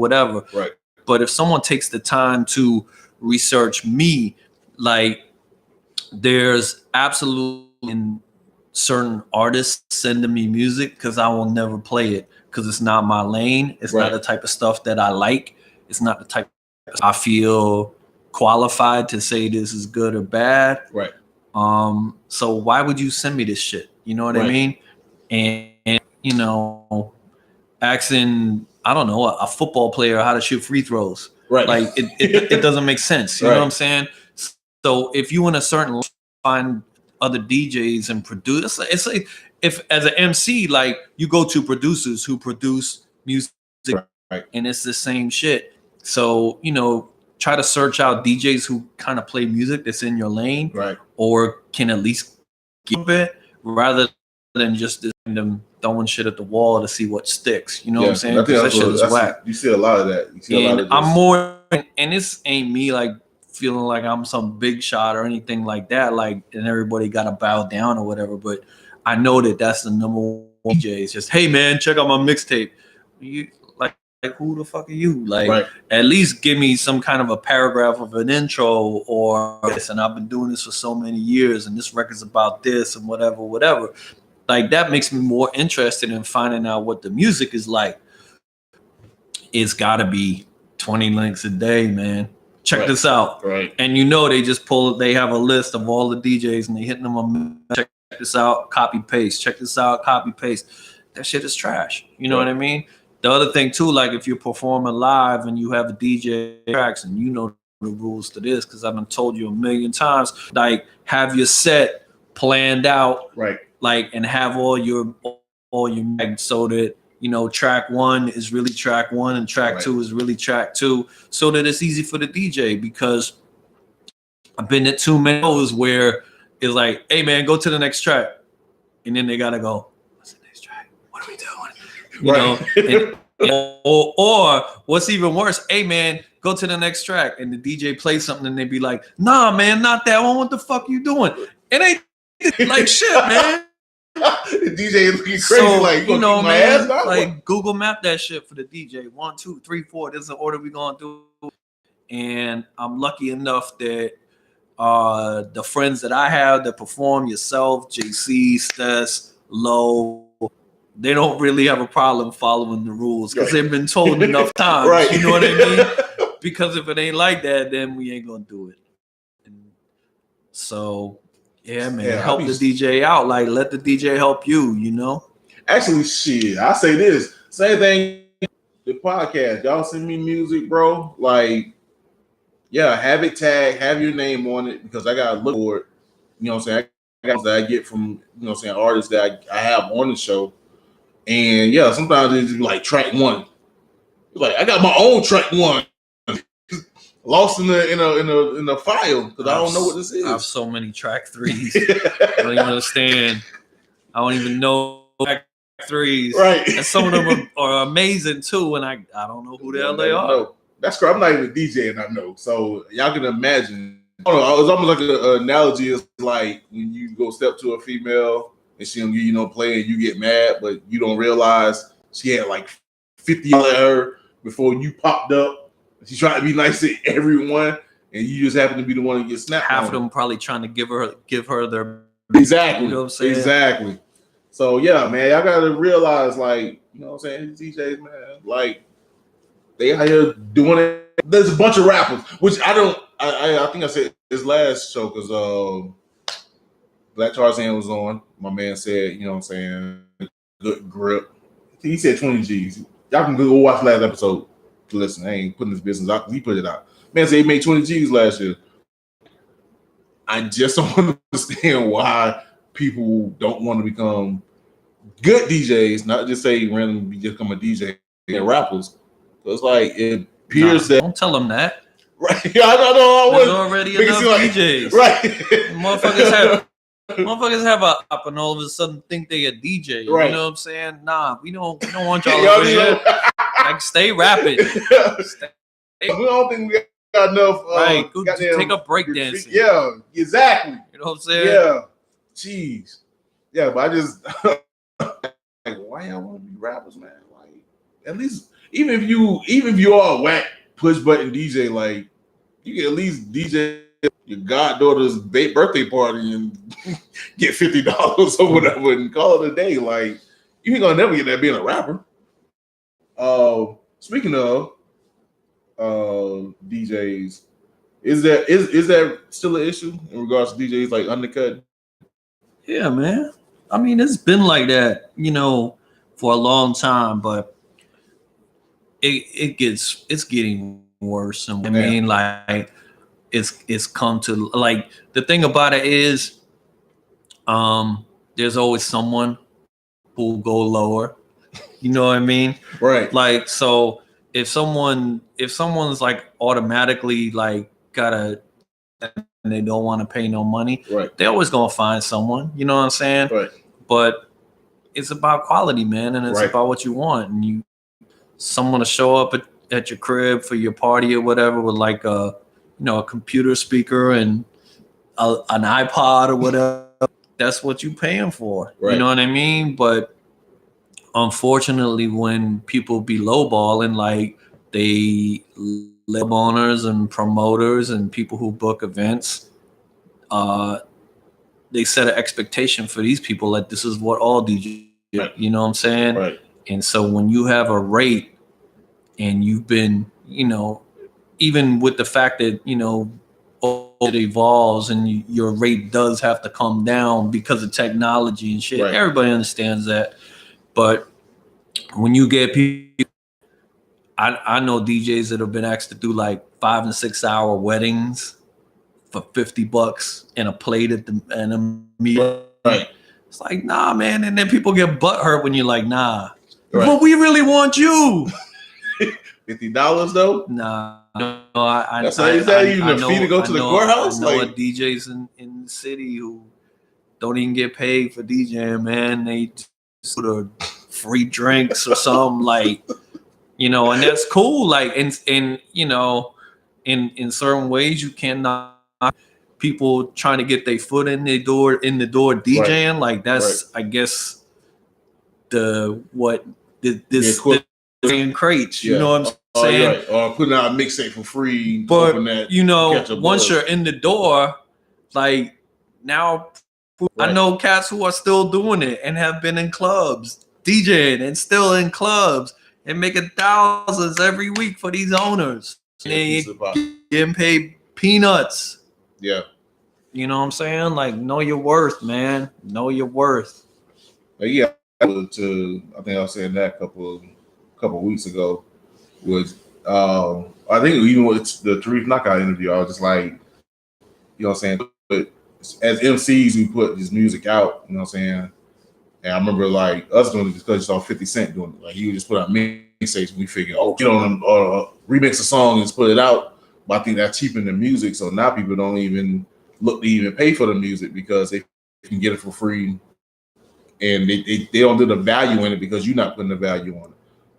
Right. But if someone takes the time to research me, like there's absolutely certain artists sending me music because I will never play it because it's not my lane. It's not the type of stuff that I like. It's not the type I feel qualified to say this is good or bad. Right. So why would you send me this shit? You know what I mean? And you know, asking, I don't know, a football player how to shoot free throws. Right. Like it doesn't make sense. You know what I'm saying? So if you in a certain find other DJs and produce, it's like if as an MC, like you go to producers who produce music and it's the same shit. So, you know, try to search out DJs who kind of play music that's in your lane, or can at least give it rather than just them throwing shit at the wall to see what sticks. You know what I'm saying? That shit is whack. You see a lot of that. You see a lot of this. I'm more, and this ain't me like feeling like I'm some big shot or anything like that. Like, and everybody got to bow down or whatever. But I know that that's the number one DJ. It's just, hey man, check out my mixtape. You like who the fuck are you? Like, at least give me some kind of a paragraph of an intro or this. And I've been doing this for so many years, and this record's about this and whatever. Like that makes me more interested in finding out what the music is like. It's got to be 20 links a day, man. check this out. Right. And you know they just they have a list of all the DJs and they hitting them on check this out, copy paste, check this out, copy paste. That shit is trash. You know what I mean? The other thing too, like if you're performing live and you have a DJ tracks and you know the rules to this, because I've been told you a million times, like have your set planned out, right? Like and have all your mags so that you know track 1 is really track 1 and track 2 is really track 2, so that it's easy for the DJ. Because I've been at too many shows where it's like, hey man, go to the next track, and then they gotta go, what's the next track? What are we doing? You know, or what's even worse, hey man, go to the next track, and the DJ plays something, and they be like, nah man, not that one. What the fuck you doing? It ain't like shit, man. The DJ is looking crazy, so, like you know, my man, ass like Google Map that shit for the DJ. 1, 2, 3, 4. This is the order we gonna do. And I'm lucky enough that the friends that I have that perform, yourself, JC, Stess, Low, they don't really have a problem following the rules because they've been told enough times. Right. You know what I mean? Because if it ain't like that, then we ain't gonna do it. And so. Yeah, man. Help the DJ out. Like, let the DJ help you, you know? Actually, shit. I say this. Same thing. The podcast. Y'all send me music, bro. Like, yeah, have it tagged. Have your name on it. Because I got to look for it. You know what I'm saying? I got that I get from, you know what I'm saying, artists that I have on the show. And, yeah, sometimes it's just like track 1. Like, I got my own track 1. Lost in the file because I don't know what this is. I have so many track 3s. I don't even understand. I don't even know track 3s. Right. And some of them are amazing too, and I don't know who the hell they are. Know. That's correct. I'm not even a DJ and I know. So y'all can imagine. I don't know. It's almost like an analogy. It's like when you go step to a female and she don't give you no play and you get mad, but you don't realize she had like 50 at her before you popped up. She's trying to be nice to everyone, and you just happen to be the one that gets snapped. Half of them probably trying to give her their exactly. You know what I'm saying? Exactly. So yeah, man, y'all gotta realize, like, you know what I'm saying, these DJs, man, like they out here doing it. There's a bunch of rappers, which I think I said this last show because Black Tarzan was on. My man said, you know what I'm saying, good grip. He said 20 G's. Y'all can go watch last episode. Listen, I ain't putting this business out because he put it out. Man said he made 20 G's last year. I just don't understand why people don't want to become good DJs, not just say randomly become a DJ and rappers. So it's like it appears that. Don't tell them that. Right. I don't know. There's already enough DJs. Right. Motherfuckers have a up and all of a sudden think they a DJ. Right. You know what I'm saying? Nah, we don't want y'all over here. Like, stay rapping. We don't think we got enough. Right. Take a break dancing. Yeah, exactly. You know what I'm saying? Yeah. Jeez. Yeah, but I just like, why y'all want to be rappers, man? Like, at least even if you are a whack push button DJ, like you can at least DJ your goddaughter's birthday party and get $50 or whatever and call it a day. Like, you ain't gonna never get that being a rapper. Speaking of DJs, is that still an issue in regards to DJs like undercut? Yeah, man. I mean, it's been like that, you know, for a long time, but it's getting worse. And I mean, like it's come to, like, the thing about it is, there's always someone who will go lower. You know what I mean? Right. Like, so if someone's like automatically like and they don't want to pay no money, right, they're always gonna find someone. You know what I'm saying? Right. But it's about quality, man, and it's about what you want. And someone to show up at your crib for your party or whatever with like a computer speaker and an iPod or whatever. That's what you paying for. Right. You know what I mean? But unfortunately, when people be lowballing, like they lab owners and promoters and people who book events, they set an expectation for these people that this is what all DJs, you know what I'm saying? Right. And so when you have a rate and you've been, even with the fact that, it evolves and your rate does have to come down because of technology and shit. Right. Everybody understands that. But when you get people, I know DJs that have been asked to do like 5 and 6 hour weddings for $50 and a plate and a meal. Right. It's like, nah, man. And then people get butthurt when you're like, nah. Right. But we really want you. $50 though? Nah. No, That's how you say you the fee to go to the courthouse? I know DJs in the city who don't even get paid for DJing, man. They just put a free drinks or something, like, and that's cool. Like, in certain ways you cannot people trying to get their foot in the door DJing. Right. Like, that's I guess this in crates, you know what I'm saying? Right. Or putting out a mixtape for free. But once you're in the door, like, now I know cats who are still doing it and have been in clubs DJing and still in clubs and making thousands every week for these owners. And they getting paid peanuts. Yeah. You know what I'm saying? Like, know your worth, man. Know your worth. Yeah. I think I was saying that a couple of weeks ago was I think even with the Tariq Knockout interview, I was just like, you know what I'm saying? But as MCs, we put this music out, you know what I'm saying? And I remember like us doing it because you saw 50 Cent doing it. Like, he would just put out mixtapes and we figured, get on them or remix a song and just put it out. But I think that cheapened the music. So now people don't even look to even pay for the music because they can get it for free. And they don't do the value in it because you're not putting the value on it.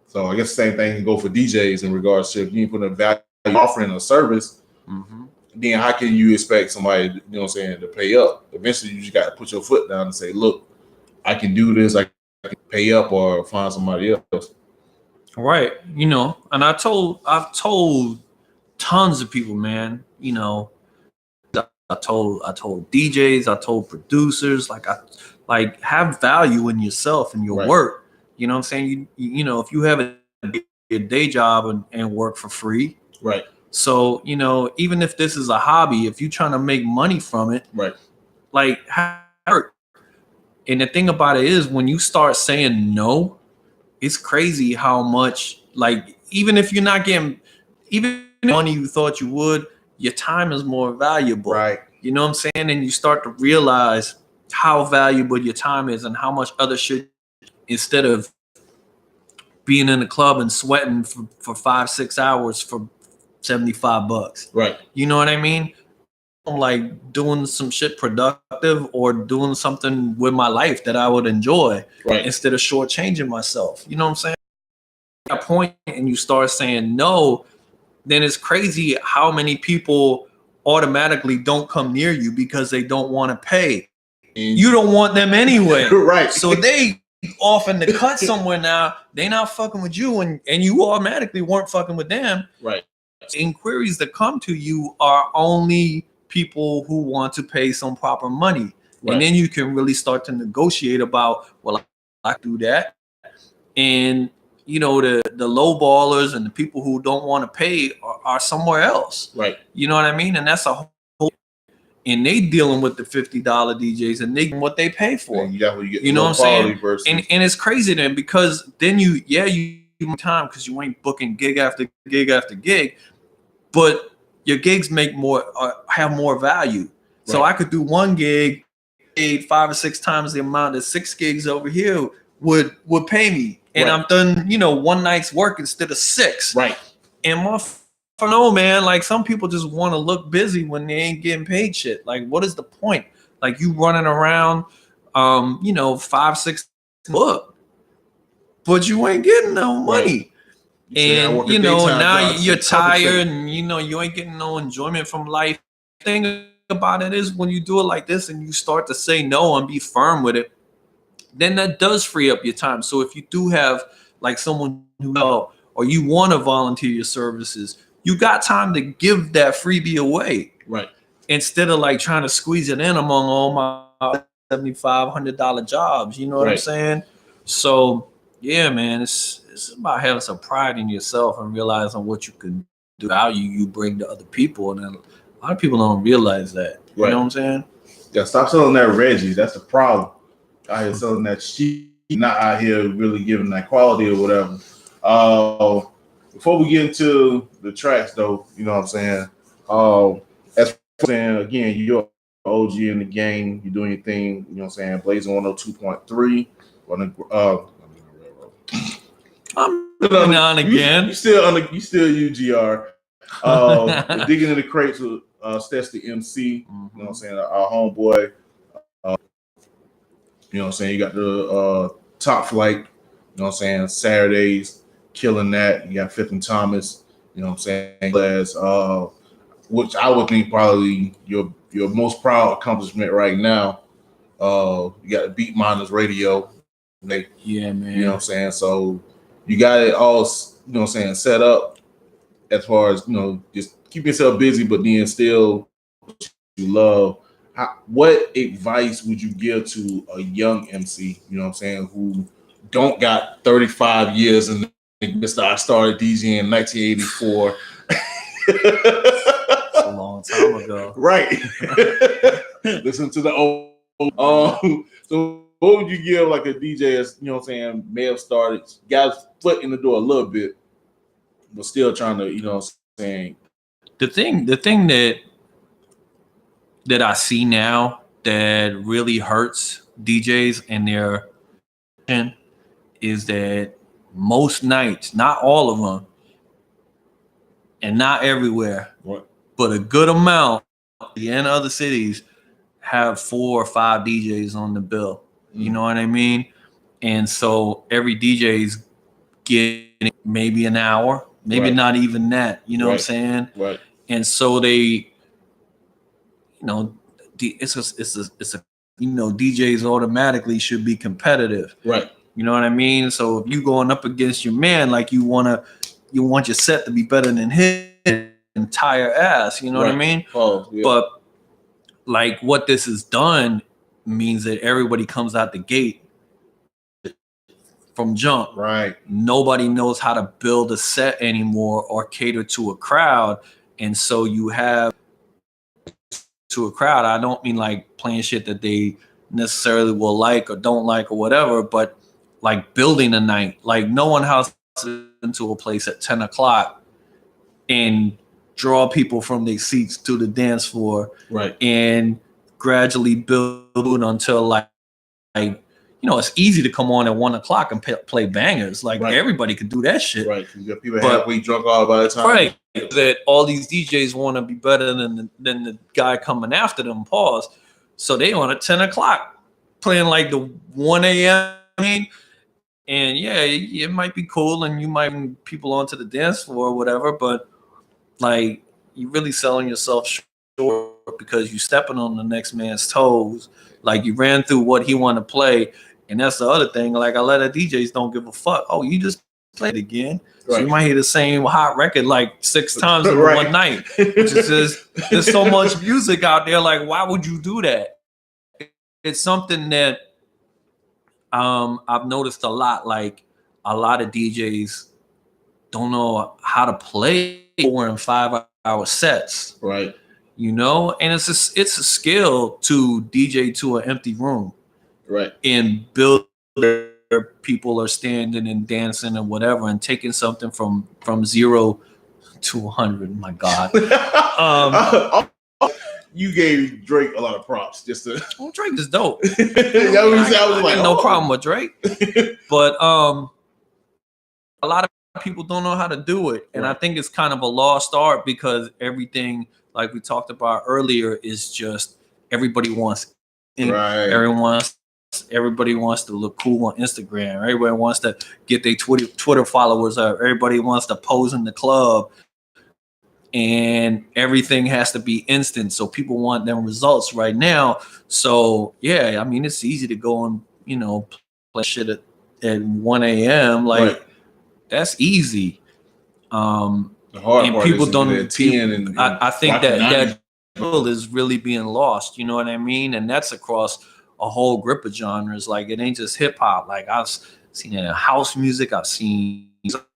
So I guess the same thing can go for DJs in regards to if you ain't putting a value offering a service, then how can you expect somebody, you know what I'm saying, to pay up? Eventually you just got to put your foot down and say, look, I can do this, I can pay up or find somebody else. Right. And I've told tons of people, man, I told DJs, I told producers, like have value in yourself and your work. You know what I'm saying? If you have a day job and work for free. Right. So, even if this is a hobby, if you're trying to make money from it, right. Like, work. And the thing about it is when you start saying no, it's crazy how much, like, even if you're not getting even money you thought you would, your time is more valuable. Right. You know what I'm saying? And you start to realize how valuable your time is and how much other shit, instead of being in the club and sweating for 5-6 hours for $75. Right. You know what I mean? I'm like doing some shit productive or doing something with my life that I would enjoy, instead of shortchanging myself. You know what I'm saying? At a point and you start saying no, then it's crazy how many people automatically don't come near you because they don't want to pay. You don't want them anyway. Right. So they off in the cut somewhere now. They not fucking with you and you automatically weren't fucking with them. Right. Inquiries that come to you are only people who want to pay some proper money. Right. And then you can really start to negotiate about, well, I do that. And the low ballers and the people who don't want to pay are somewhere else. Right. You know what I mean? And that's a whole, and they dealing with the $50 DJs and they what they pay for. You know what I'm saying? And it's crazy then, because then you time because you ain't booking gig after gig after gig, but your gigs make more have more value. Right. So I could do one gig, paid 5 or 6 times the amount that 6 gigs over here would pay me. And I'm done, one night's work instead of 6. Right. And no, man, like some people just want to look busy when they ain't getting paid shit. Like, what is the point? Like, you running around, 5-6 book, but you ain't getting no money. Right. And, now you're tired and, you ain't getting no enjoyment from life. The thing about it is when you do it like this and you start to say no and be firm with it, then that does free up your time. So if you do have like someone who or you want to volunteer your services, you got time to give that freebie away. Right. Instead of like trying to squeeze it in among all my $75, $100 jobs. You know what I'm saying? So yeah, man, it's about having some pride in yourself and realizing what you can the value you bring to other people, and a lot of people don't realize that. You know what I'm saying? Yeah, stop selling that Reggie. That's the problem. Out here selling that shit, not out here really giving that quality or whatever. Before we get into the tracks, though, you know what I'm saying? As saying again, you're an OG in the game. You're doing your thing. You know what I'm saying? Blazing 102.3 on the I'm on again. You still UGR. Digging in the crates with Stess the Emcee. You know what I'm saying? Our homeboy. You know what I'm saying? You got the Top Flight. You know what I'm saying? Saturdays, killing that. You got Fifth and Thomas. You know what I'm saying? As which I would think probably your most proud accomplishment right now. You got the Beat Miners Radio. Yeah, man. You know what I'm saying? So you got it all, you know what I'm saying, set up as far as, you know, just keep yourself busy, but then still you love. What advice would you give to a young MC, you know what I'm saying, who don't got 35 years and I started DJing in 1984? It's a long time ago. Right. Listen to the old. So what would you give like a DJ as, you know what I'm saying, may have started, got his foot in the door a little bit, but still trying to, you know what I'm saying? The thing that I see now that really hurts DJs and their is that most nights, not all of them, and not everywhere, but a good amount in other cities have 4 or 5 DJs on the bill. You know what I mean? And so every DJ's getting maybe an hour, maybe not even that. You know what I'm saying? Right. And so they, you know, it's a you know, DJs automatically should be competitive. Right. You know what I mean? So if you going up against your man, like you want your set to be better than his entire ass. You know what I mean? Oh, yeah. But like what this has done means that everybody comes out the gate from jump. Right. Nobody knows how to build a set anymore or cater to a crowd. And so you have to a crowd. I don't mean like playing shit that they necessarily will like or don't like or whatever, but like building a night. Like no one has into a place at 10 o'clock and draw people from their seats to the dance floor. Right. And gradually build until like you know, it's easy to come on at 1 o'clock and play bangers. Like everybody could do that shit. Right. You got people halfway drunk all by the time. Right. That all these DJs want to be better than the guy coming after them. Pause. So they on at 10 o'clock playing like the 1 a.m. And yeah, it might be cool and you might bring people onto the dance floor or whatever, but like you really selling yourself short because you stepping on the next man's toes. Like you ran through what he want to play. And that's the other thing. Like a lot of DJs don't give a fuck. Oh, you just played again. Right. So you might hear the same hot record like 6 times in one night. Which is just, there's so much music out there. Like, why would you do that? It's something that I've noticed a lot. Like a lot of DJs don't know how to play 4 and 5 hour sets. Right. You know, and it's a skill to DJ to an empty room. Right. And build where people are standing and dancing and whatever and taking something from 0 to 100. My God. You gave Drake a lot of props just to. Well, Drake is dope. I was like, no problem with Drake. But a lot of people don't know how to do it. And I think it's kind of a lost art because everything, like we talked about earlier, is just everybody wants. Everybody wants to look cool on Instagram. Everybody wants to get their Twitter followers up. Everybody wants to pose in the club. And everything has to be instant. So people want them results right now. So, yeah, I mean, it's easy to go and, you know, play shit at 1 a.m. Like, that's easy. The hard and part people is don't. at 10 and I think that is really being lost. You know what I mean? And that's across a whole grip of genres. Like it ain't just hip hop. Like I've seen it in house music. I've seen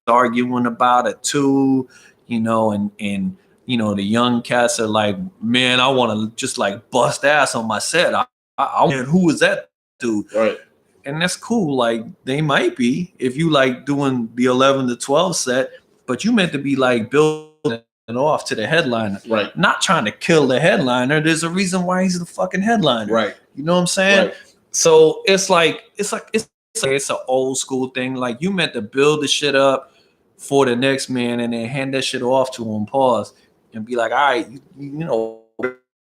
arguing about it too. you know, and you know, the young cats are like, man, I want to just like bust ass on my set. Man, who was that dude? Right. And that's cool. Like they might be if you like doing the 11 to 12 set, but you meant to be like building off to the headliner. Right. Not trying to kill the headliner. There's a reason why he's the fucking headliner. Right. You know what I'm saying? Right. So it's an old school thing. Like you meant to build the shit up for the next man and then hand that shit off to him, pause, and be like, all right, you know,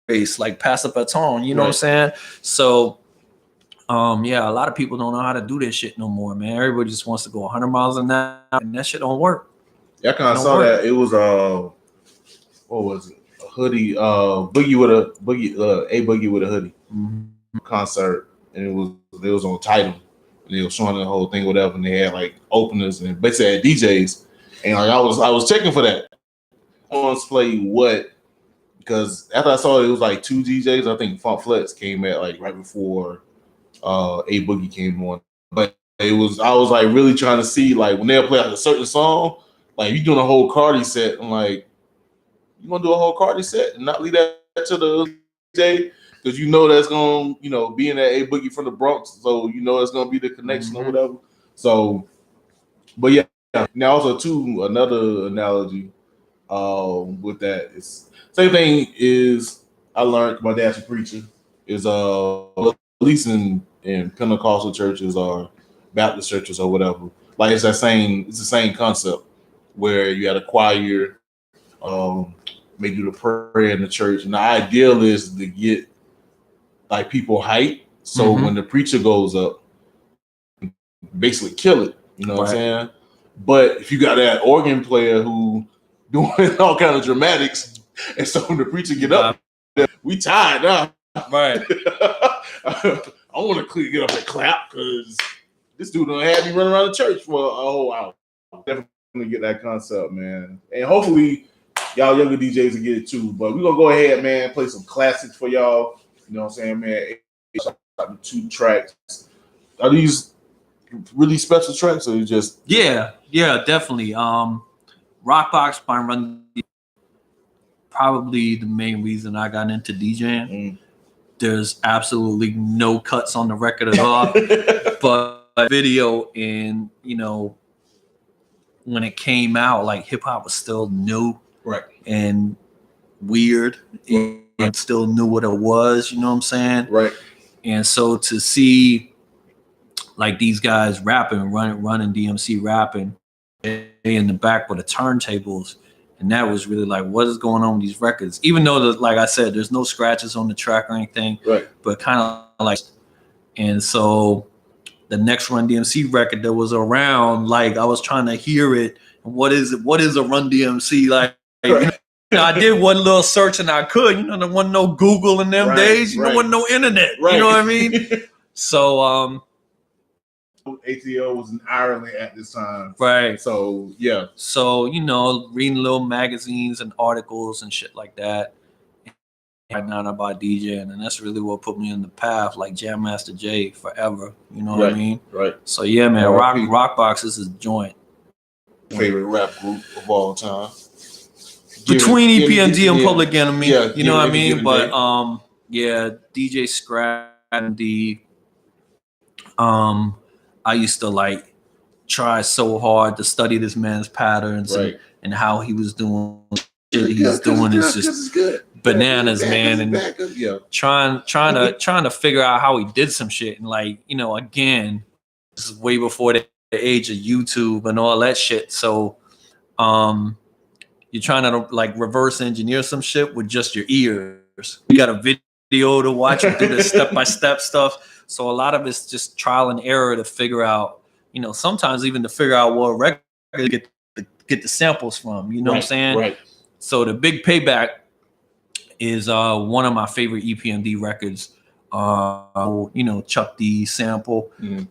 race, like pass the baton, you know what I'm saying? So yeah, a lot of people don't know how to do this shit no more, man. Everybody just wants to go 100 miles an hour, and that shit don't work. Yeah, I kind of saw that. It was what was it? A hoodie, Boogie with a Boogie with a hoodie concert, and it was on Title, and they were showing the whole thing, whatever, and they had like openers and basically had DJs, and like I was checking for that. I want to play what, because after I saw it was like 2 DJs. I think Funk Flex came at like right before A Boogie came on, but I was like really trying to see like when they'll play like a certain song, like if you're doing a whole Cardi set, I'm like, you gonna do a whole Cardi set and not leave that to the DJ, because you know that's gonna, you know, being that A Boogie from the Bronx, so you know it's gonna be the connection or whatever. So, but yeah. Now also too, another analogy with that is same thing is I learned, my dad's a preacher, is at least in Pentecostal churches or Baptist churches or whatever, like it's the same concept where you had a choir, may do the prayer in the church, and the ideal is to get like people hype, so when the preacher goes up, basically kill it, you know what I'm saying? But if you got that organ player who doing all kind of dramatics, and so when the preacher get up, we tired now. Right. I want to get up and clap because this dude done had me running around the church for a whole hour. Definitely get that concept, man. And hopefully y'all younger DJs will get it too. But we're gonna go ahead, man, play some classics for y'all. You know what I'm saying, man? 2 tracks. Are these really special tracks or just yeah, definitely. Rockbox by Run, probably the main reason I got into DJing. There's absolutely no cuts on the record at all, but video, and you know, when it came out, like hip hop was still new, right, and weird, and still knew what it was. You know what I'm saying? Right. And so to see like these guys rapping, running DMC rapping in the back with the turntables, and that was really like, what is going on with these records? Even though, like I said, there's no scratches on the track or anything, right? But kind of like, and so the next Run DMC record that was around, like I was trying to hear it. What is it? What is a Run DMC like? Right. You know, I did one little search and I could. You know, there wasn't no Google in them days. You know, there wasn't no internet. Right. You know what I mean? So ATL was in Ireland at this time. Right. So, yeah. So, you know, reading little magazines and articles and shit like that. Right now about DJing, and that's really what put me in the path, like Jam Master Jay forever. You know what I mean? Right. So, yeah, man, Rockbox is a joint. Favorite rap group of all time. Between EPMD and Public Enemy. Yeah, you know what I mean? But, yeah, DJ Scrap and the... I used to like try so hard to study this man's patterns and how he was doing shit he's doing is just bananas, man. And trying to figure out how he did some shit. And like, you know, again, this is way before the age of YouTube and all that shit. So you're trying to like reverse engineer some shit with just your ears. You got a video to watch and do the step-by-step stuff. So a lot of it's just trial and error to figure out, you know, sometimes even to figure out what record to get the samples from, you know what I'm saying? Right. So the Big Payback is one of my favorite EPMD records. You know, Chuck D sample,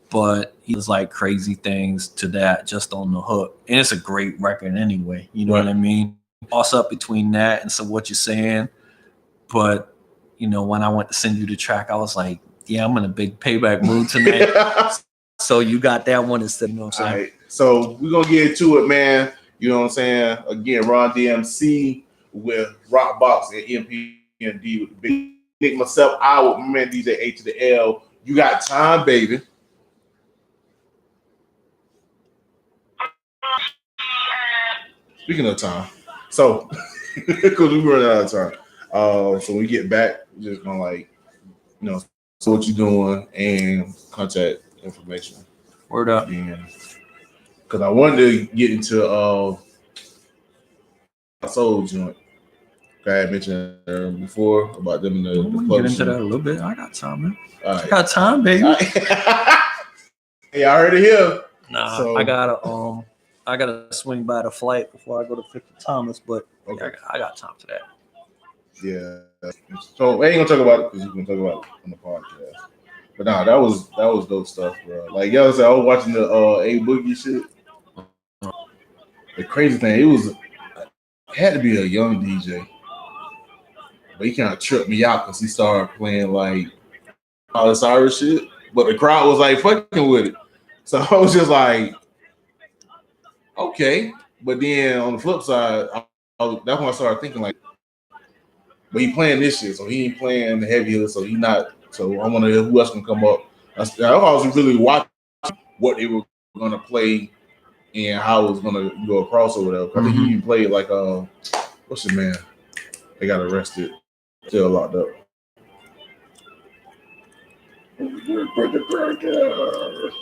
but he was like crazy things to that just on the hook. And it's a great record anyway, you know what I mean? Toss up between that and So What You're Saying. But, you know, when I went to send you the track, I was like, yeah, I'm in a Big Payback mood tonight. So you got that one instead, you know what I'm saying? All right. So we're going to get into it, man. You know what I'm saying? Again, Ron DMC with Rockbox and EPMD with the big Enigma Sept Hour with my man DJ AtotheL. You got time, baby. Speaking of time, so because we run out of time, so when we get back, we're just gonna like, you know, so what you doing and contact information. Word up. Because I wanted to get into soul joint. I had mentioned before about them in the get into that a little bit. I got time, man. Right. I got time, baby. Yeah, I heard it here. Nah, so, I gotta swing by the flight before I go to 50 Thomas, but okay. I got time for that. Yeah. So I ain't gonna talk about it because you can talk about it on the podcast. But nah, that was dope stuff, bro. Like y'all said, I was watching the A Boogie shit. The crazy thing, it had to be a young DJ, but he kind of tripped me out because he started playing like all this Irish shit, but the crowd was like fucking with it. So I was just like, okay. But then on the flip side, that's when I started thinking like, but he playing this shit, so he ain't playing the heavy hitter, so he not. So I wonder who else can come up. I was really watching what they were gonna play and how it was gonna go across or whatever. I think he even played like what's the man? They got arrested, still locked up.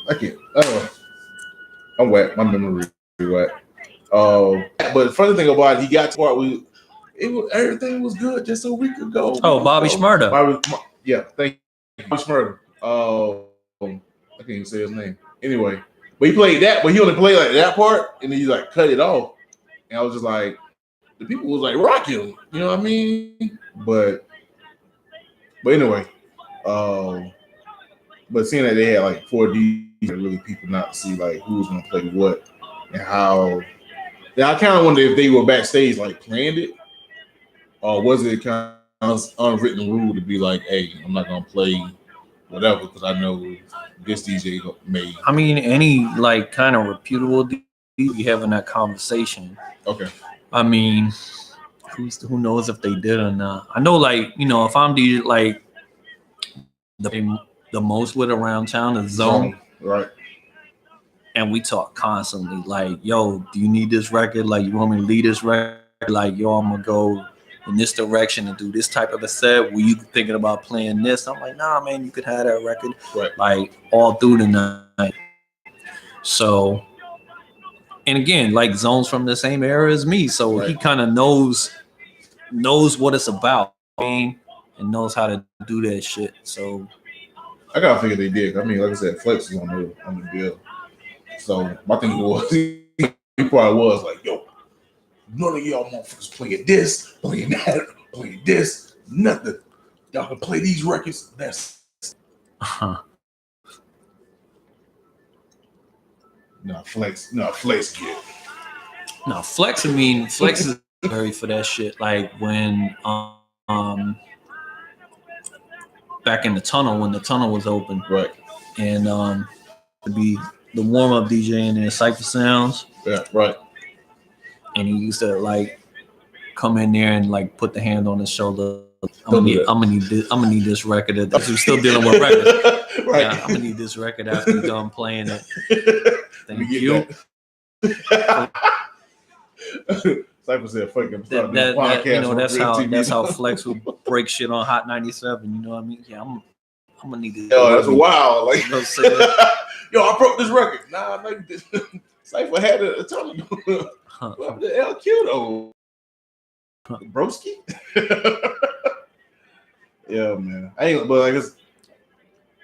I can't. I'm wet. My memory is wet. But the funny thing about it, he got to part everything was good just a week ago. Oh, Bobby Murda. Yeah, thank you, Bobby Murda. I can't even say his name. Anyway, but he played that, but he only played like that part, and then he like cut it off. And I was just like, the people was like rocking, you know what I mean? But anyway, but seeing that they had like 4 DJs, really people not to see like who was gonna play what and how. Now I kind of wonder if they were backstage like planned it, or was it kind of unwritten rule to be like, hey, I'm not gonna play whatever because I know this DJ made. I mean, any like kind of reputable DJ having that conversation. Okay. I mean, who knows if they did or not? I know, like, you know, if I'm DJ, like the most with around town is Zone, right? And we talk constantly, like, yo, do you need this record? Like, you want me to lead this record? Like, yo, I'm gonna go in this direction and do this type of a set. Were you thinking about playing this? I'm like, nah, man, you could have that record, right, like all through the night. So, and again, like Zone's from the same era as me, so right. He kind of knows what it's about, and knows how to do that shit. So, I gotta figure they did. I mean, like I said, Flex is on the bill. So my thing was, he probably was like, yo, none of y'all motherfuckers playing this, playing that, playing this, nothing. Y'all can play these records. That's Flex get. No, Flex. I mean, Flex is very for that shit. Like when back in the tunnel, when the tunnel was open, right, and to be the warm-up DJ in there, Cypher Sounds. Yeah, right. And he used to like come in there and like put the hand on his shoulder. I'm gonna need this record. We're still dealing with records. Right. Yeah, I'm gonna need this record after you're done playing it. Thank you. Cypher said, "Fuck him." That's how Flex would break shit on Hot 97. You know what I mean? Yeah, I'm gonna need this. Yo, that's wild. Like, you know what I'm saying? Yo, I broke this record. Nah, no, you didn't. Cypher had a ton of the LQ though. Broski. Yeah, man. I ain't, but I guess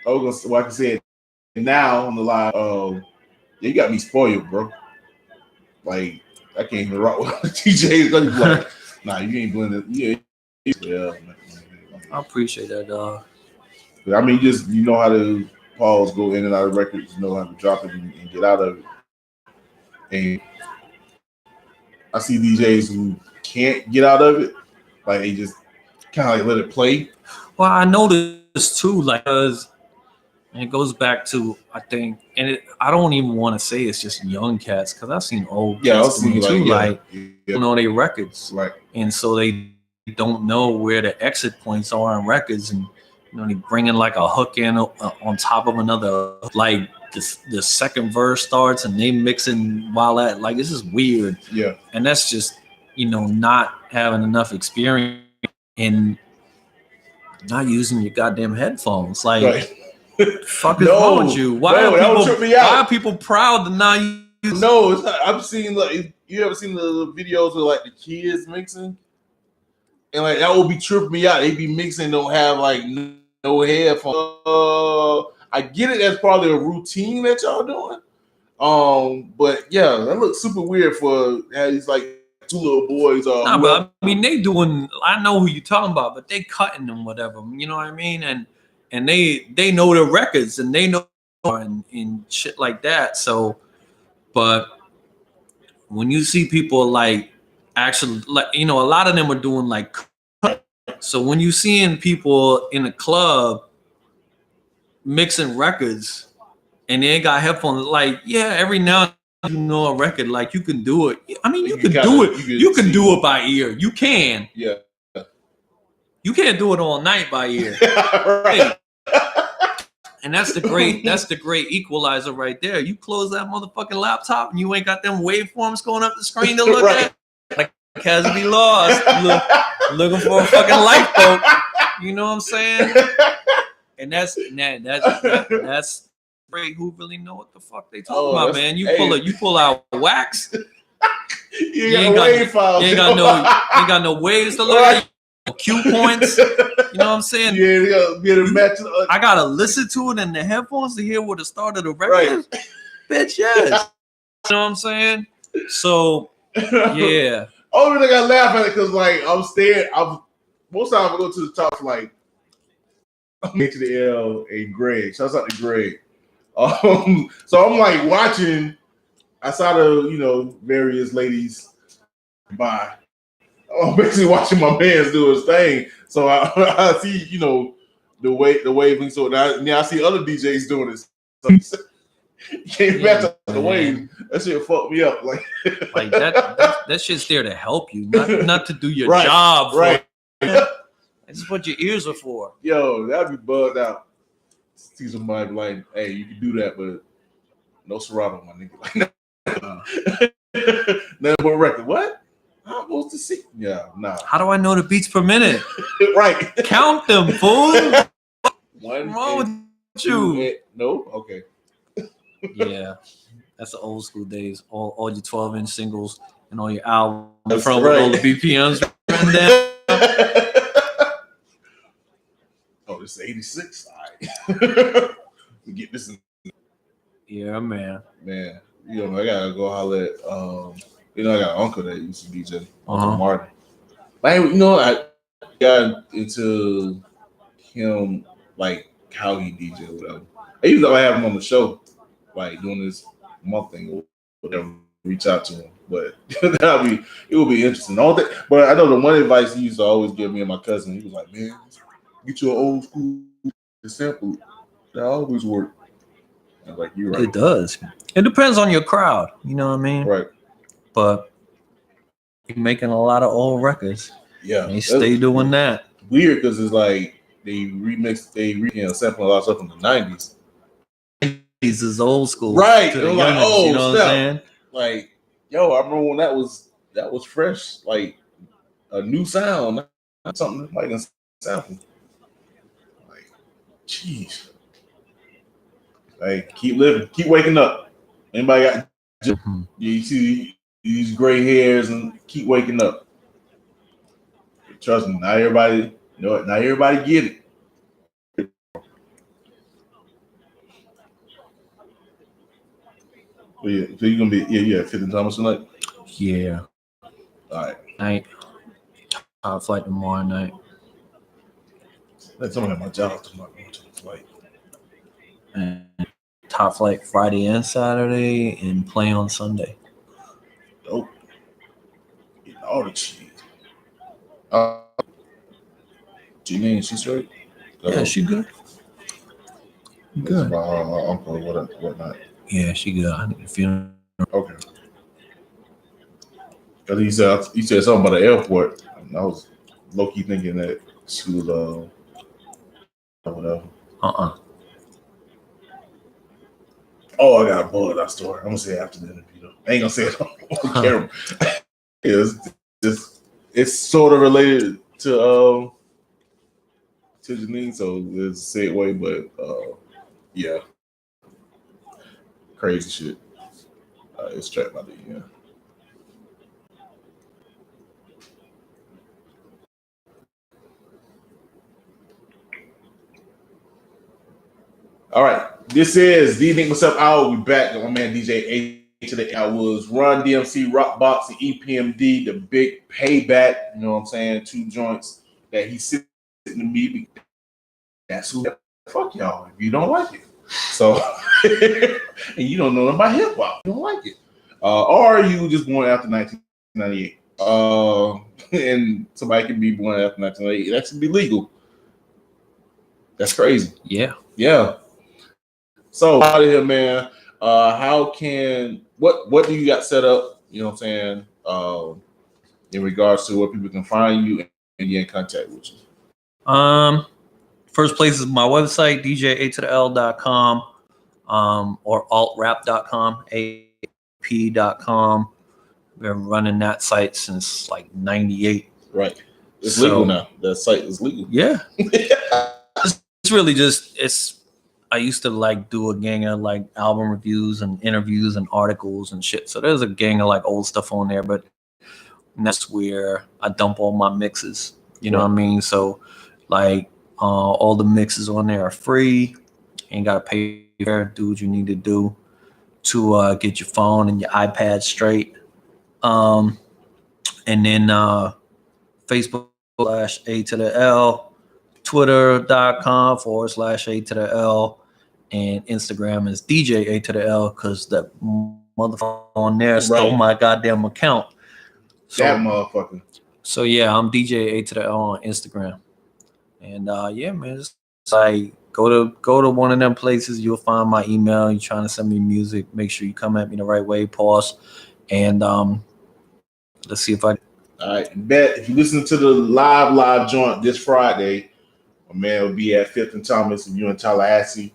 I was gonna. Well, I can say it now on the live. You got me spoiled, bro. Like I can't even rock with DJs. Like, nah, you ain't blended. Yeah, man. I appreciate that, dog. I mean, you know how to pause, go in and out of records, you know how to drop it and get out of it. And I see DJs who can't get out of it, like they just kind of like let it play. Well, I noticed too, like, cause And it goes back to, I think, and I don't even want to say it's just young cats, because I've seen old cats doing too, like don't know their records, right? And so they don't know where the exit points are on records, and they bring in like a hook in on top of another, like the second verse starts and they mixing while that, like, this is weird. Yeah, and that's just not having enough experience and not using your goddamn headphones, like. Right. Fuck is wrong with you? Why are people proud to not use? No, it's not. I've seen, like, you ever seen the videos of like the kids mixing, and like that would be tripping me out. They be mixing, don't have like no headphones. I get it. That's probably a routine that y'all doing. But yeah, that looks super weird for these like two little boys. Nah, but I mean, they doing. I know who you talking about, but they cutting them, whatever. You know what I mean? And they know their records and they know and shit like that. So, but when you see people like actually, like, a lot of them are doing like. So when you seeing people in a club mixing records and they ain't got headphones, like, yeah, every now and then a record, like, you can do it. I mean, you can do it. You can do it by ear. You can. Yeah. You can't do it all night by ear. Right. And that's the great equalizer right there. You close that motherfucking laptop and you ain't got them waveforms going up the screen to look at. Like Casby lost, looking for a fucking lifeboat. You know what I'm saying? And that's great. Who really know what the fuck they talking about, man? You pull out wax. You ain't got no waves to look at. Cue points, you know what I'm saying? I gotta listen to it in the headphones to hear what the start of the record is. Bitch, yes. You know what I'm saying? So, yeah. Only thing I laugh at it because, like, most times I go to the top, like, I'm to the L and Greg. Shouts out to Greg. So I'm like watching. I saw the various ladies by. I'm basically watching my man's do his thing, so I see the waving. So now I see other DJs doing this. So you can't match the wave. That shit fucked me up. Like that shit's there to help you, not to do your job. Right. That's what your ears are for. Yo, that'd be bugged out. See somebody like, hey, you can do that, but no Serato, my nigga. Like, nothing but record. What? I'm supposed to see. Yeah, nah. How do I know the beats per minute? Right. Count them, fool. What's wrong with you? No? Okay. Yeah. That's the old school days. All your 12-inch singles and all your albums with all the BPMs. Oh, this is 86. All right. We get this in. Yeah, man. Man. I gotta go holler at I got an uncle that used to DJ, Uncle Martin. But I got into him, like, how he DJ or whatever. I used to have him on the show, like, doing this month thing or whatever, reach out to him. But it would be interesting. But I know the one advice he used to always give me and my cousin, he was like, man, get you an old school sample. That always work. I was like, you're right. It does. It depends on your crowd. You know what I mean? Right. But you're making a lot of old records. Yeah. They stay doing that. Weird because it's like they sample a lot of stuff from the 90s. This is old school. Right. To the like, youngins, you know what I'm saying? Like, yo, I remember when that was fresh, like a new sound, not something like a sample. Like, jeez. Like, keep living, keep waking up. Anybody got you see these gray hairs and keep waking up. Trust me, not everybody get it. But yeah, so you're gonna be Fifth and Thomas tonight? Yeah. All right. Night. I'll flight tomorrow night. Let someone have my job tomorrow. Going to the flight. And top flight Friday and Saturday, and play on Sunday. Dope. Getting all the cheese. Janine, she straight? Yeah, she good. Good. My uncle or whatnot. Yeah, she good. I need to feel. Okay. Cause he said something about the airport. And I was low key thinking that she was whatever. Oh, I got a bullet that story. I'm gonna say it after the interview though. I ain't gonna say it on camera. It's sort of related to Janine, so it's a segue, but yeah. Crazy shit. It's trapped by the yeah. All right, this is the Enigma Sept Hour. We back with my man DJ AtotheL was Run DMC, Rockbox, and EPMD, the Big Payback. You know what I'm saying? 2 joints that he's sitting to me. That's who. Fuck y'all if you don't like it. So, and you don't know about hip hop, you don't like it, or you just born after 1998. And somebody can be born after 1998. That should be legal. That's crazy. Yeah. So out of here, man. How can what do you got set up? You know what I'm saying? In regards to where people can find you and get in contact with you. First place is my website, DJAtotheL.com, or altrap.com, AP.com. Been running that site since like 98. Right. It's legal now. That site is legal. Yeah. It's really just I used to like do a gang of like album reviews and interviews and articles and shit. So there's a gang of like old stuff on there, but that's where I dump all my mixes. You know what I mean? So like all the mixes on there are free. Ain't gotta pay there. Do what you need to do to get your phone and your iPad straight. And then Facebook/AtotheL, Twitter.com/AtotheL, and Instagram is DJ AtotheL because that motherfucker on there stole my goddamn account. So, that motherfucker. So yeah, I'm DJ AtotheL on Instagram. And yeah, man, it's like go to one of them places, you'll find my email. You're trying to send me music, make sure you come at me the right way, pause. And let's see if I all right, bet if you listen to the live joint this Friday, my man will be at 5th and Thomas if you're in Tallahassee.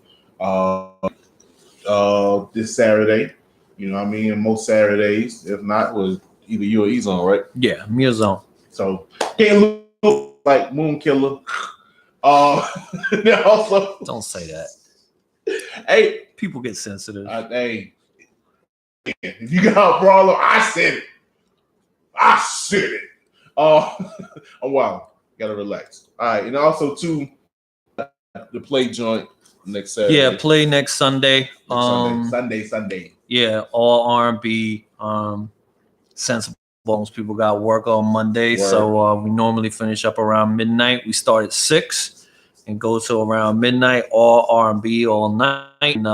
This Saturday. You know what I mean? And most Saturdays, if not, was either you or he's on, right? Yeah, me or Zone. So can't look like Moon Killer. Also, don't say that. Hey, people get sensitive. Hey, if you got a brawler, I said it. Oh wow, gotta relax. All right, and also too, the play joint next Saturday. Yeah, play next Sunday. Sunday. Yeah, all R&B, sensible. Most people got work on Monday, so we normally finish up around midnight. We start at 6 and go to around midnight. All R&B all night. And,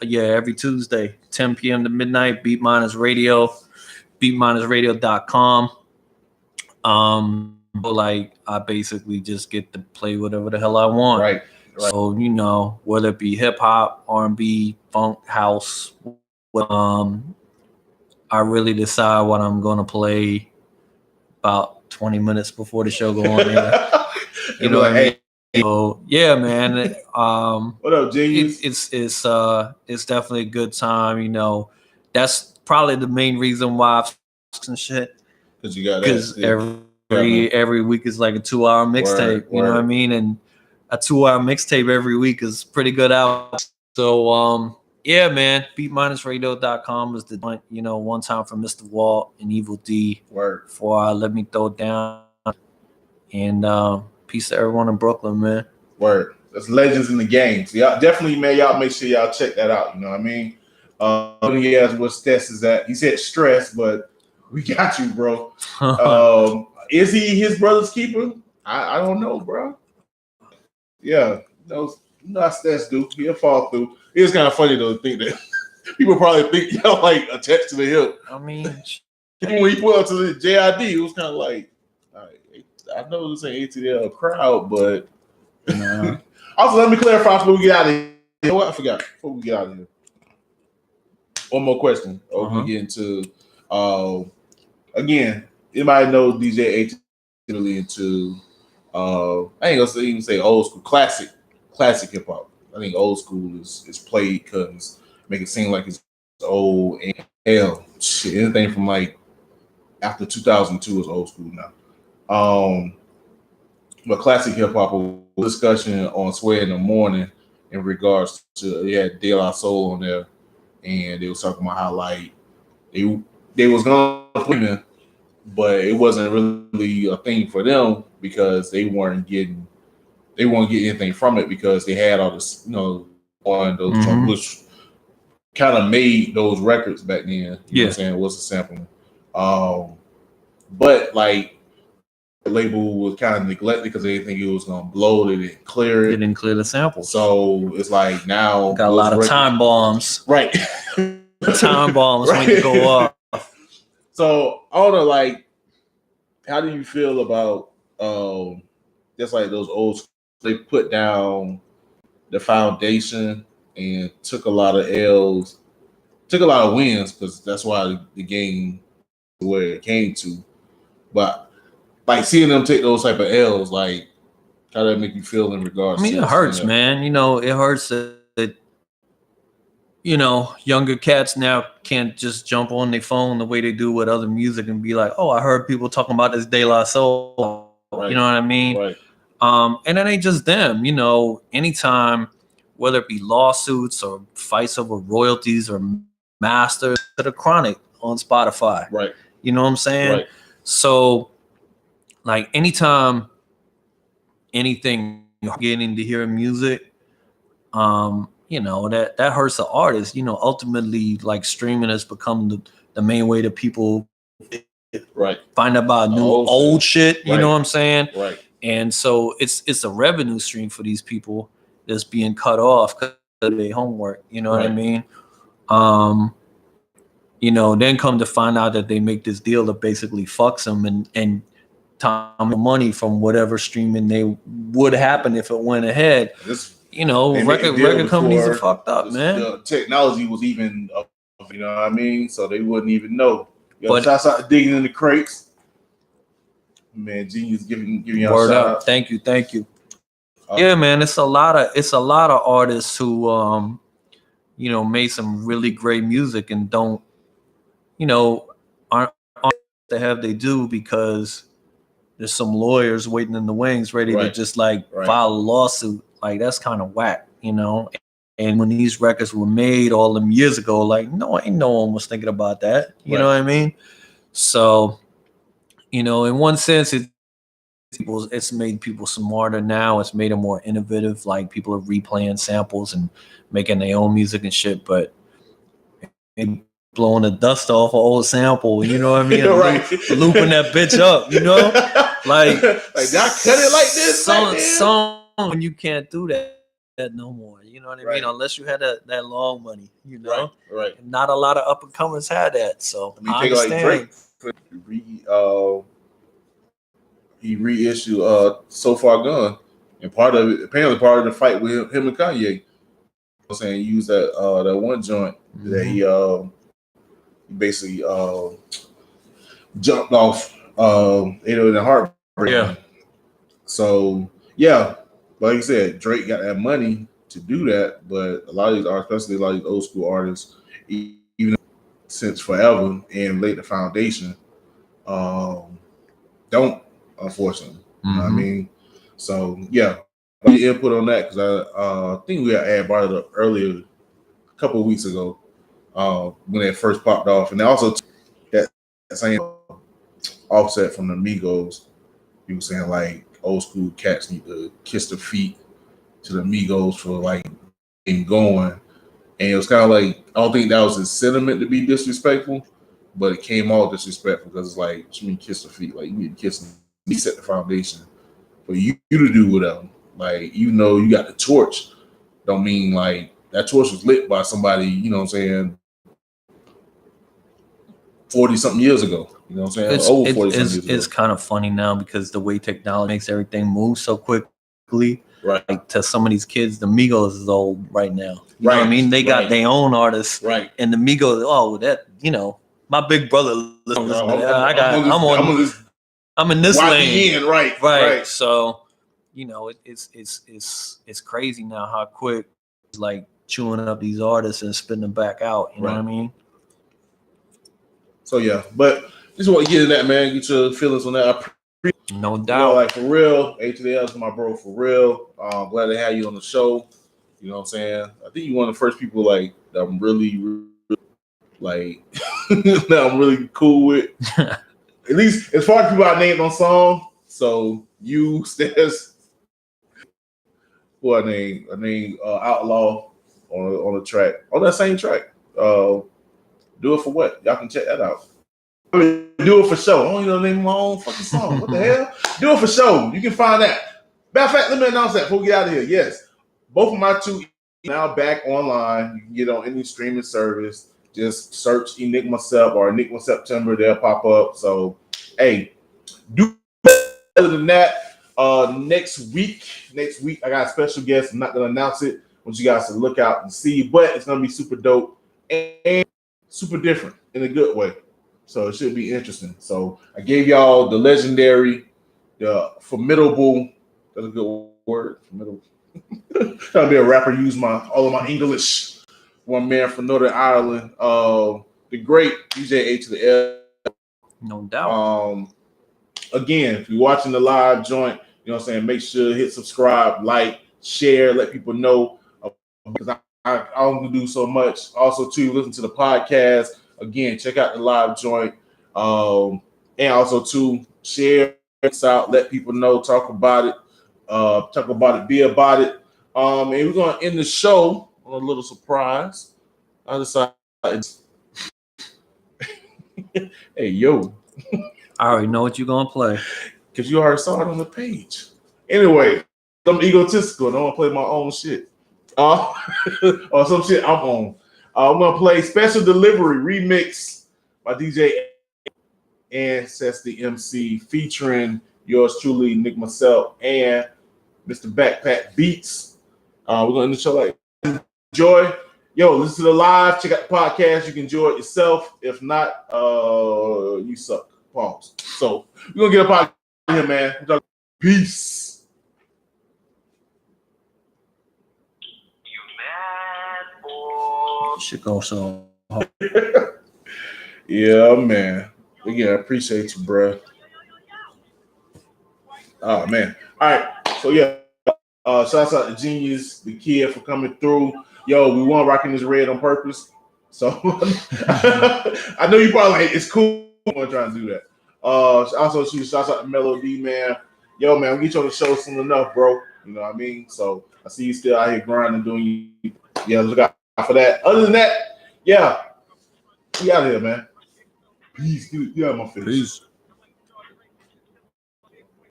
every Tuesday, 10 p.m. to midnight. Beat Minus Radio, beatminusradio.com. But like I basically just get to play whatever the hell I want. Right. So you know, whether it be hip hop, R&B, funk, house, I really decide what I'm gonna play about 20 minutes before the show go on there. You know what I mean? So yeah, man. What up, genius? It's definitely a good time. You know, that's probably the main reason why I've and shit. Because every week is like a 2-hour mixtape. You know what I mean? And a 2-hour mixtape every week is pretty good out. So yeah, man. Beatminusradio.com is the joint, you know, one time for Mr. Walt and Evil D. For Let Me Throw Down. And peace to everyone in Brooklyn, man. Word. That's legends in the game. So y'all definitely, man, y'all make sure y'all check that out. You know what I mean? He asked where Stess is at. He said stress, but we got you, bro. Is he his brother's keeper? I don't know, bro. Yeah. You know how Stess do. He'll fall through. It's kind of funny though to think that people probably think y'all like attached to the hip. I mean, when he put up to the J.I.D, it was kind of like, all right, I know this ain't ATL crowd, but also let me clarify before we get out of You know what? I forgot. Before we get out of here, one more question. We get into again. Anybody knows DJ AtotheL really into I ain't gonna even say old school, classic hip hop. I think old school is played because make it seem like it's old and hell shit. Anything from like after 2002 is old school now. But classic hip hop discussion on Sway in the Morning in regards to De La Soul on there, and they was talking about how like they was gonna put in, but it wasn't really a thing for them because they weren't getting anything from it because they had all this, on those songs, which kind of made those records back then. You know what I'm saying? It was a sampling. But like the label was kind of neglected because they didn't think it was gonna blow. They didn't clear it. They didn't clear the samples. So it's like now got a lot of time bombs. Right. Time bombs when you go off. So I don't know, like, how do you feel about just like those old? They put down the foundation and took a lot of L's, took a lot of wins because that's why the game where it came to. But like seeing them take those type of L's, like how does that make you feel in regards? I mean, to it hurts, man. It hurts that younger cats now can't just jump on their phone the way they do with other music and be like, oh, I heard people talking about this De La Soul. Right. You know what I mean? Right. And it ain't just them. Anytime, whether it be lawsuits or fights over royalties or masters, to the Chronic on Spotify. Right. You know what I'm saying? Right. So, like, anytime anything getting to hear music, that hurts the artist. Ultimately, like, streaming has become the main way that people find out about new old shit. You know what I'm saying? Right. And so it's a revenue stream for these people that's being cut off because of their homework. You know what I mean? Then come to find out that they make this deal that basically fucks them and time money from whatever streaming they would happen if it went ahead. Record companies are fucked up, man. The technology was even up, you know what I mean? So they wouldn't even know. Shouts out to digging in the crates. Man, Genius giving y'all word shout up. out. Thank you. Yeah, man, it's a lot of artists who made some really great music and don't aren't to have they do because there's some lawyers waiting in the wings ready to just file a lawsuit. Like, that's kind of whack, And when these records were made all them years ago, like, no one was thinking about that. You know what I mean? So, in one sense, it's made people smarter now. It's made them more innovative. Like, people are replaying samples and making their own music and shit, but it blowing the dust off an old sample, you know what I mean? Looping that bitch up, like y'all cut it like this. Some when you can't do that no more, you know what I mean? Unless you had that long money, Right. And not a lot of up and comers had that. So I understand. Like Drake, he reissued So Far Gone, and part of the fight with him and Kanye. I'm saying he used that one joint that he basically jumped off in the heartbreak. Yeah. So like you said, Drake got that money to do that, but a lot of these artists, especially a lot of these old school artists, even since forever and laid the foundation, don't, unfortunately. You know what I mean? So your input on that, because I think we had brought it up earlier, a couple of weeks ago, when it first popped off, and also that same Offset from the Migos, he was saying like old school cats need to kiss the feet to the Migos for like getting going, and it was kind of like, I don't think that was his sentiment to be disrespectful, but it came all disrespectful because it's like, what you mean kiss the feet? Like, you need to kiss them. You set the foundation for you to do whatever. Like, you got the torch. Don't mean like that torch was lit by somebody, you know what I'm saying, 40-something years ago. You know what I'm saying? Over 40-something years ago. It's kind of funny now because the way technology makes everything move so quickly. Right. Like to some of these kids, the Migos is old right now. You know what I mean? They got their own artists. Right. And the Migos, oh, that, you know, my big brother listens to that. I'm in this lane. YBN, right. Right. So, you know, it's crazy now how quick it's like chewing up these artists and spitting them back out. You know what I mean? So yeah, but just want to get in that, man. Get your feelings on that. No doubt. You know, like for real, AtotheL is my bro for real. Glad to have you on the show. You know what I'm saying? I think you're one of the first people like that I'm really like that I'm really cool with. At least as far as people I named on song. So you, Stess, who I named Outlaw on the track. On that same track. Do It For What? Y'all can check that out. I mean, Do It For Show. I don't even name my own fucking song. What the hell? Do It For Show. You can find that. Matter of fact, let me announce that before we get out of here. Yes, both of my two now back online. You can get on any streaming service. Just search Enigma Sept or Enigma September. They'll pop up. So, hey, other than that, next week I got a special guest. I'm not gonna announce it. I want you guys to look out and see, but it's gonna be super dope and super different in a good way. So it should be interesting. So I gave y'all the legendary, the formidable, that's a good word, formidable. Trying to be a rapper, use all of my English. One man from Northern Ireland, the great DJ AtotheL. No doubt. Again, if you're watching the live joint, you know what I'm saying, make sure to hit subscribe, like, share, let people know, because I don't do so much. Also, too, listen to the podcast. Again, check out the live joint. And also, too, share this out, let people know, talk about it, be about it. And we're going to end the show on a little surprise. I decided, hey, yo. I already know what you're going to play. Because you already saw it on the page. Anyway, I'm egotistical. I don't want to play my own shit. Or some shit I'm on. I'm going to play Special Delivery Remix by DJ and Stess the Emcee featuring yours truly, Enigma Sept and Mr. Backpack Beatz. We're going to end the show like enjoy. Yo, listen to the live. Check out the podcast. You can enjoy it yourself. If not, you suck. Pause. So we're going to get up out of here, man. Peace. Should go so hard. Yeah, man. Again, I appreciate you, bro. Oh, man. All right. So, yeah. Shouts out to Genius, the kid, for coming through. Yo, we weren't rocking this red on purpose. So, I know you probably like, it's cool. I'm going to try and do that. Also, shouts out to Melody, man. Yo, man, we'll get you on the show soon enough, bro. You know what I mean? So, I see you still out here grinding, doing you. Yeah, look out for that. Other than that, yeah, we out of here, man. Peace. Get out of my face. Peace.